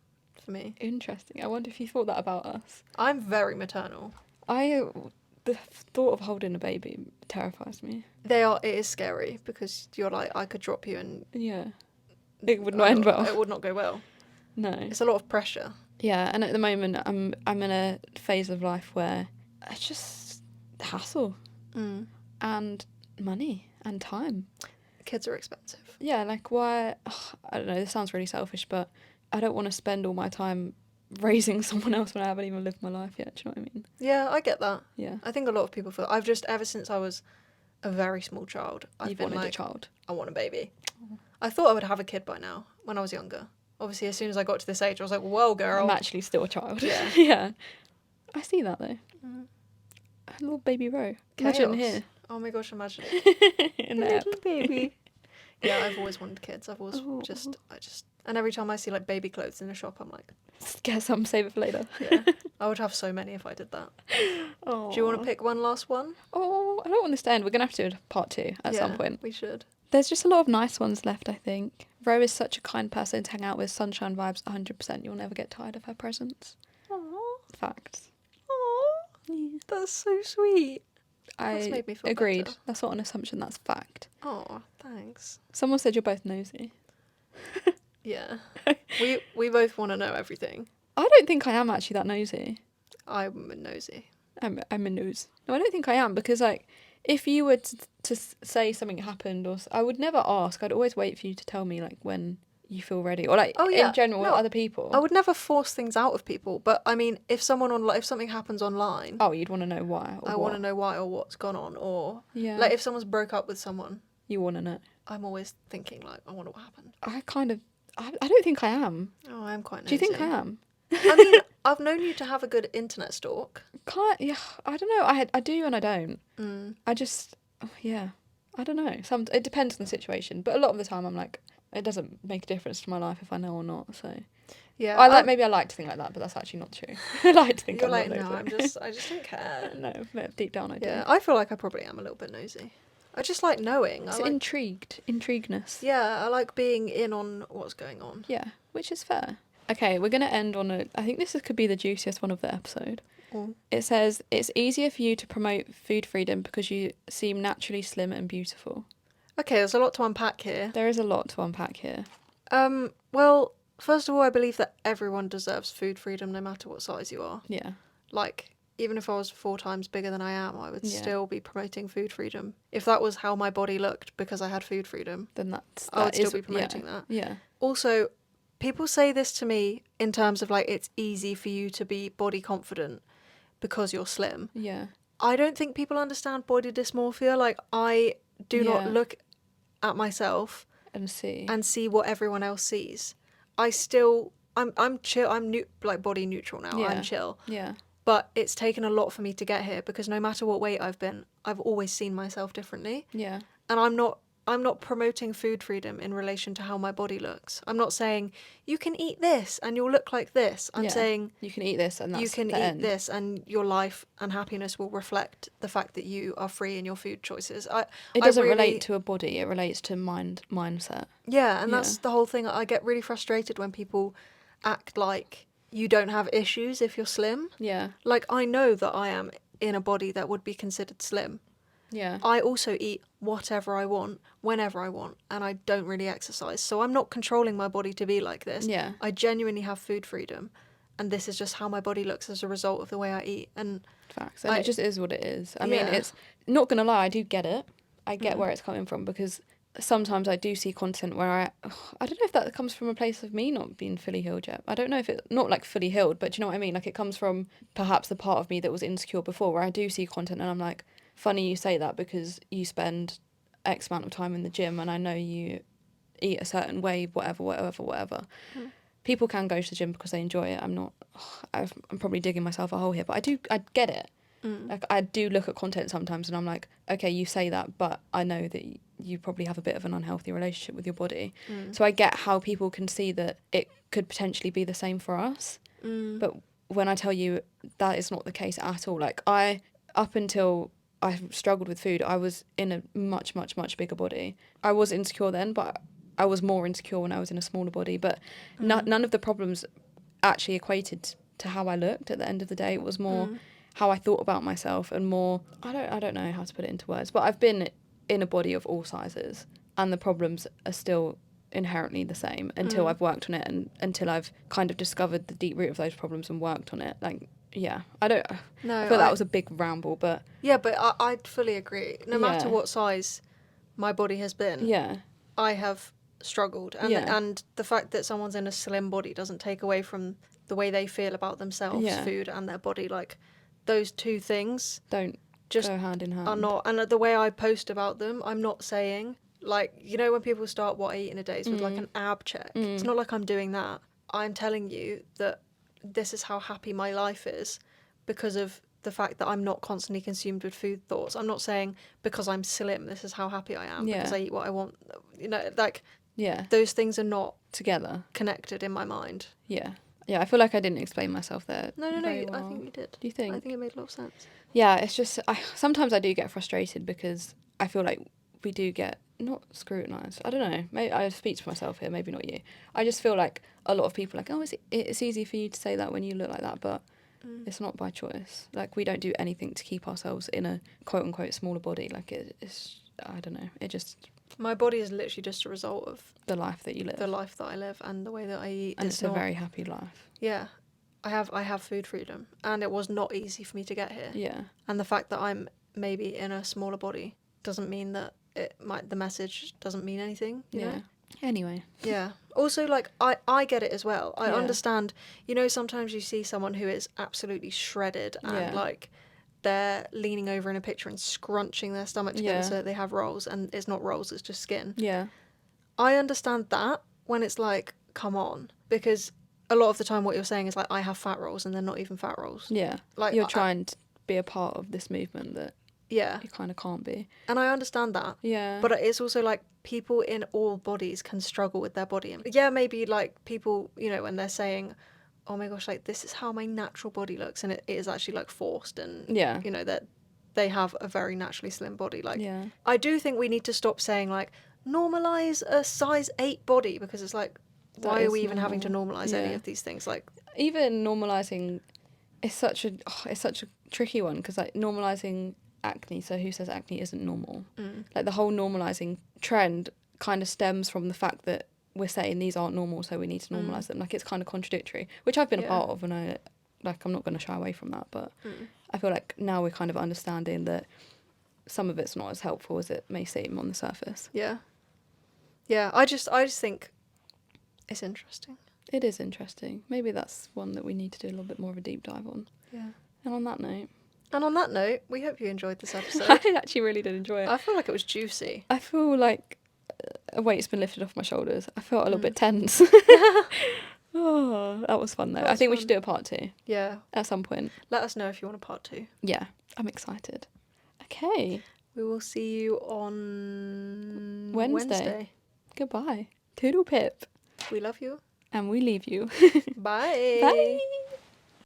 for me. Interesting. I wonder if you thought that about us. I'm very maternal. The thought of holding a baby terrifies me. It is scary because you're like, I could drop you and Yeah. It would not end well. It would not go well. No. It's a lot of pressure. Yeah, and at the moment I'm in a phase of life where it's just hassle and money and time. Kids are expensive. Yeah, like why? I don't know. This sounds really selfish, but I don't want to spend all my time raising someone else when I haven't even lived my life yet. Do you know what I mean? Yeah, I get that. Yeah. I think a lot of people feel. I've just ever since I was a very small child, I've You've been wanted like, a child. I want a baby. I thought I would have a kid by now when I was younger. Obviously, as soon as I got to this age, I was like, "Whoa, girl!" I'm actually still a child. Yeah. Yeah. I see that though. A little baby Ro. Imagine Chaos. here Oh my gosh, imagine in the app. baby. Yeah, I've always wanted kids. I've always Oh. and every time I see like baby clothes in a shop, I'm like, Get some, save it for later. yeah, I would have so many if I did that. Oh. Do you want to pick one last one? Oh, I don't want this to end. We're gonna have to do a part 2 at some point. We should. There's just a lot of nice ones left, I think. Ro is such a kind person to hang out with. Sunshine vibes, 100%. You'll never get tired of her presence. Aww. Facts. Aww. Yeah. That's so sweet. That's I made me feel agreed. better. That's not an assumption, that's fact. Oh, thanks. Someone said you're both nosy. Yeah. we both want to know everything. I don't think I am actually that nosy. I'm nosy. I'm a nose. No, I don't think I am, because like if you were to say something happened I would never ask. I'd always wait for you to tell me like when you feel ready, or like in general with other people. I would never force things out of people, but I mean, if something happens online, Oh, you'd want to know why. Or I what. want to know why or what's gone on, or Yeah. like if someone's broke up with someone, You want to know. I'm always thinking like, I wonder what happened. I don't think I am. Oh, I'm quite nosy. Do you think I am? I mean, I've known you to have a good internet stalk. Yeah, I don't know. I do and I don't. I just, yeah, I don't know. It depends on the situation, but a lot of the time I'm like, it doesn't make a difference to my life if I know or not. So Yeah. Maybe I like to think like that, but that's actually not true. I like to think You're I'm like, not no, nosy. I just don't care. No, but deep down I do. Yeah, I feel like I probably am a little bit nosy. I just like knowing. It's I like, intrigueness. yeah, I like being in on what's going on. Yeah, which is fair. Okay, we're gonna end on I think could be the juiciest one of the episode. Mm. It says it's easier for you to promote food freedom because you seem naturally slim and beautiful. Okay, there's a lot to unpack here. There is a lot to unpack here. Well, first of all, I believe that everyone deserves food freedom no matter what size you are. Yeah. Like, even if I was 4 times bigger than I am, I would Yeah. still be promoting food freedom. If that was how my body looked because I had food freedom, Then I would still be promoting that. Yeah. Also, people say this to me in terms of like, it's easy for you to be body confident because you're slim. Yeah. I don't think people understand body dysmorphia. Like, I do not Yeah. look at myself And see what everyone else sees. I'm chill. I'm like body neutral now. Yeah. I'm chill. Yeah. But it's taken a lot for me to get here because no matter what weight I've been, I've always seen myself differently. Yeah. And I'm not promoting food freedom in relation to how my body looks. I'm not saying you can eat this and you'll look like this. I'm saying you can eat this and that's you can the eat end. this and your life and happiness will reflect the fact that you are free in your food choices. It doesn't relate to a body, it relates to mindset. Yeah, and that's the whole thing. I get really frustrated when people act like you don't have issues if you're slim. Yeah. Like, I know that I am in a body that would be considered slim. Yeah. I also eat whatever I want, whenever I want, and I don't really exercise. So I'm not controlling my body to be like this. Yeah. I genuinely have food freedom, and this is just how my body looks as a result of the way I eat. And facts. And it just is what it is. I mean, it's not going to lie, I do get it. I get where it's coming from because sometimes I do see content where I don't know if that comes from a place of me not being fully healed yet. I don't know if it, not like fully healed, but do you know what I mean? Like, it comes from perhaps the part of me that was insecure before, where I do see content and I'm like, funny you say that because you spend X amount of time in the gym and I know you eat a certain way, whatever. People can go to the gym because they enjoy it. I'm probably digging myself a hole here, but I get it. Like, I do look at content sometimes and I'm like, okay, you say that, but I know that you probably have a bit of an unhealthy relationship with your body. So I get how people can see that it could potentially be the same for us. But when I tell you that is not the case at all, like, up until I struggled with food, I was in a much, much, much bigger body. I was insecure then, but I was more insecure when I was in a smaller body. But none of the problems actually equated to how I looked at the end of the day. It was more how I thought about myself and more, I don't know how to put it into words, but I've been in a body of all sizes and the problems are still inherently the same until I've worked on it and until I've kind of discovered the deep root of those problems and worked on it. Like, yeah, I feel that was a big ramble, but... Yeah, but I fully agree. No matter what size my body has been, I have struggled. And the fact that someone's in a slim body doesn't take away from the way they feel about themselves, food and their body. Like, those two things don't just go hand in hand. Are not, and the way I post about them, I'm not saying, like, you know, when people start what I eat in a day with like an ab check, it's not like I'm doing that. I'm telling you that this is how happy my life is because of the fact that I'm not constantly consumed with food thoughts. I'm not saying because I'm slim, this is how happy I am because I eat what I want. You know, like, those things are not together connected in my mind. Yeah, I feel like I didn't explain myself there. No, well. I think you did. Do you think? I think it made a lot of sense. Yeah, it's just, sometimes I do get frustrated because I feel like we do get, not scrutinised, I don't know, maybe I speak to myself here, maybe not you. I just feel like a lot of people are like, oh, it's easy for you to say that when you look like that, but it's not by choice. Like, we don't do anything to keep ourselves in a quote-unquote smaller body. Like, it's, I don't know, it just... My body is literally just a result of the life that you live. The life that I live and the way that I eat. And it's a very happy life. Yeah. I have food freedom and it was not easy for me to get here. Yeah. And the fact that I'm maybe in a smaller body doesn't mean that the message doesn't mean anything, you know? Anyway. Yeah. Also, like, I get it as well. I understand, you know, sometimes you see someone who is absolutely shredded and like they're leaning over in a picture and scrunching their stomach together so that they have rolls, and it's not rolls, it's just skin. Yeah. I understand that when it's like, come on, because a lot of the time what you're saying is like, I have fat rolls and they're not even fat rolls. Yeah. Like, you're trying to be a part of this movement that Yeah. it kind of can't be. And I understand that. Yeah. But it's also like people in all bodies can struggle with their body. Yeah, maybe like people, you know, when they're saying, oh my gosh, like this is how my natural body looks, and it is actually like forced, and Yeah. you know that they have a very naturally slim body. Like, Yeah. I do think we need to stop saying like normalize a size 8 body, because it's like, why are is we even having to normal. normalize any Yeah. of these things? Like, Even normalizing it's such a tricky one, because like normalizing acne, so who says acne isn't normal? Like the whole normalizing trend kind of stems from the fact that we're saying these aren't normal, so we need to normalize them. Like, it's kind of contradictory, which I've been a Yeah. part of, and I'm not going to shy away from that, but I feel like now we're kind of understanding that some of it's not as helpful as it may seem on the surface. yeah. Yeah, I just think it's interesting. It is interesting. Maybe that's one that we need to do a little bit more of a deep dive on. Yeah. And on that note, And on that note, we hope you enjoyed this episode. I actually really did enjoy it. I feel like it was juicy. I feel like a weight's been lifted off my shoulders. I felt a little bit tense. Oh, that was fun though. That I was think we fun. should do a part 2 Yeah. at some point. Let us know if you want a part 2. Yeah, I'm excited. Okay, We will see you on Wednesday. Goodbye. Toodle pip. We love you. And we leave you. Bye. Bye.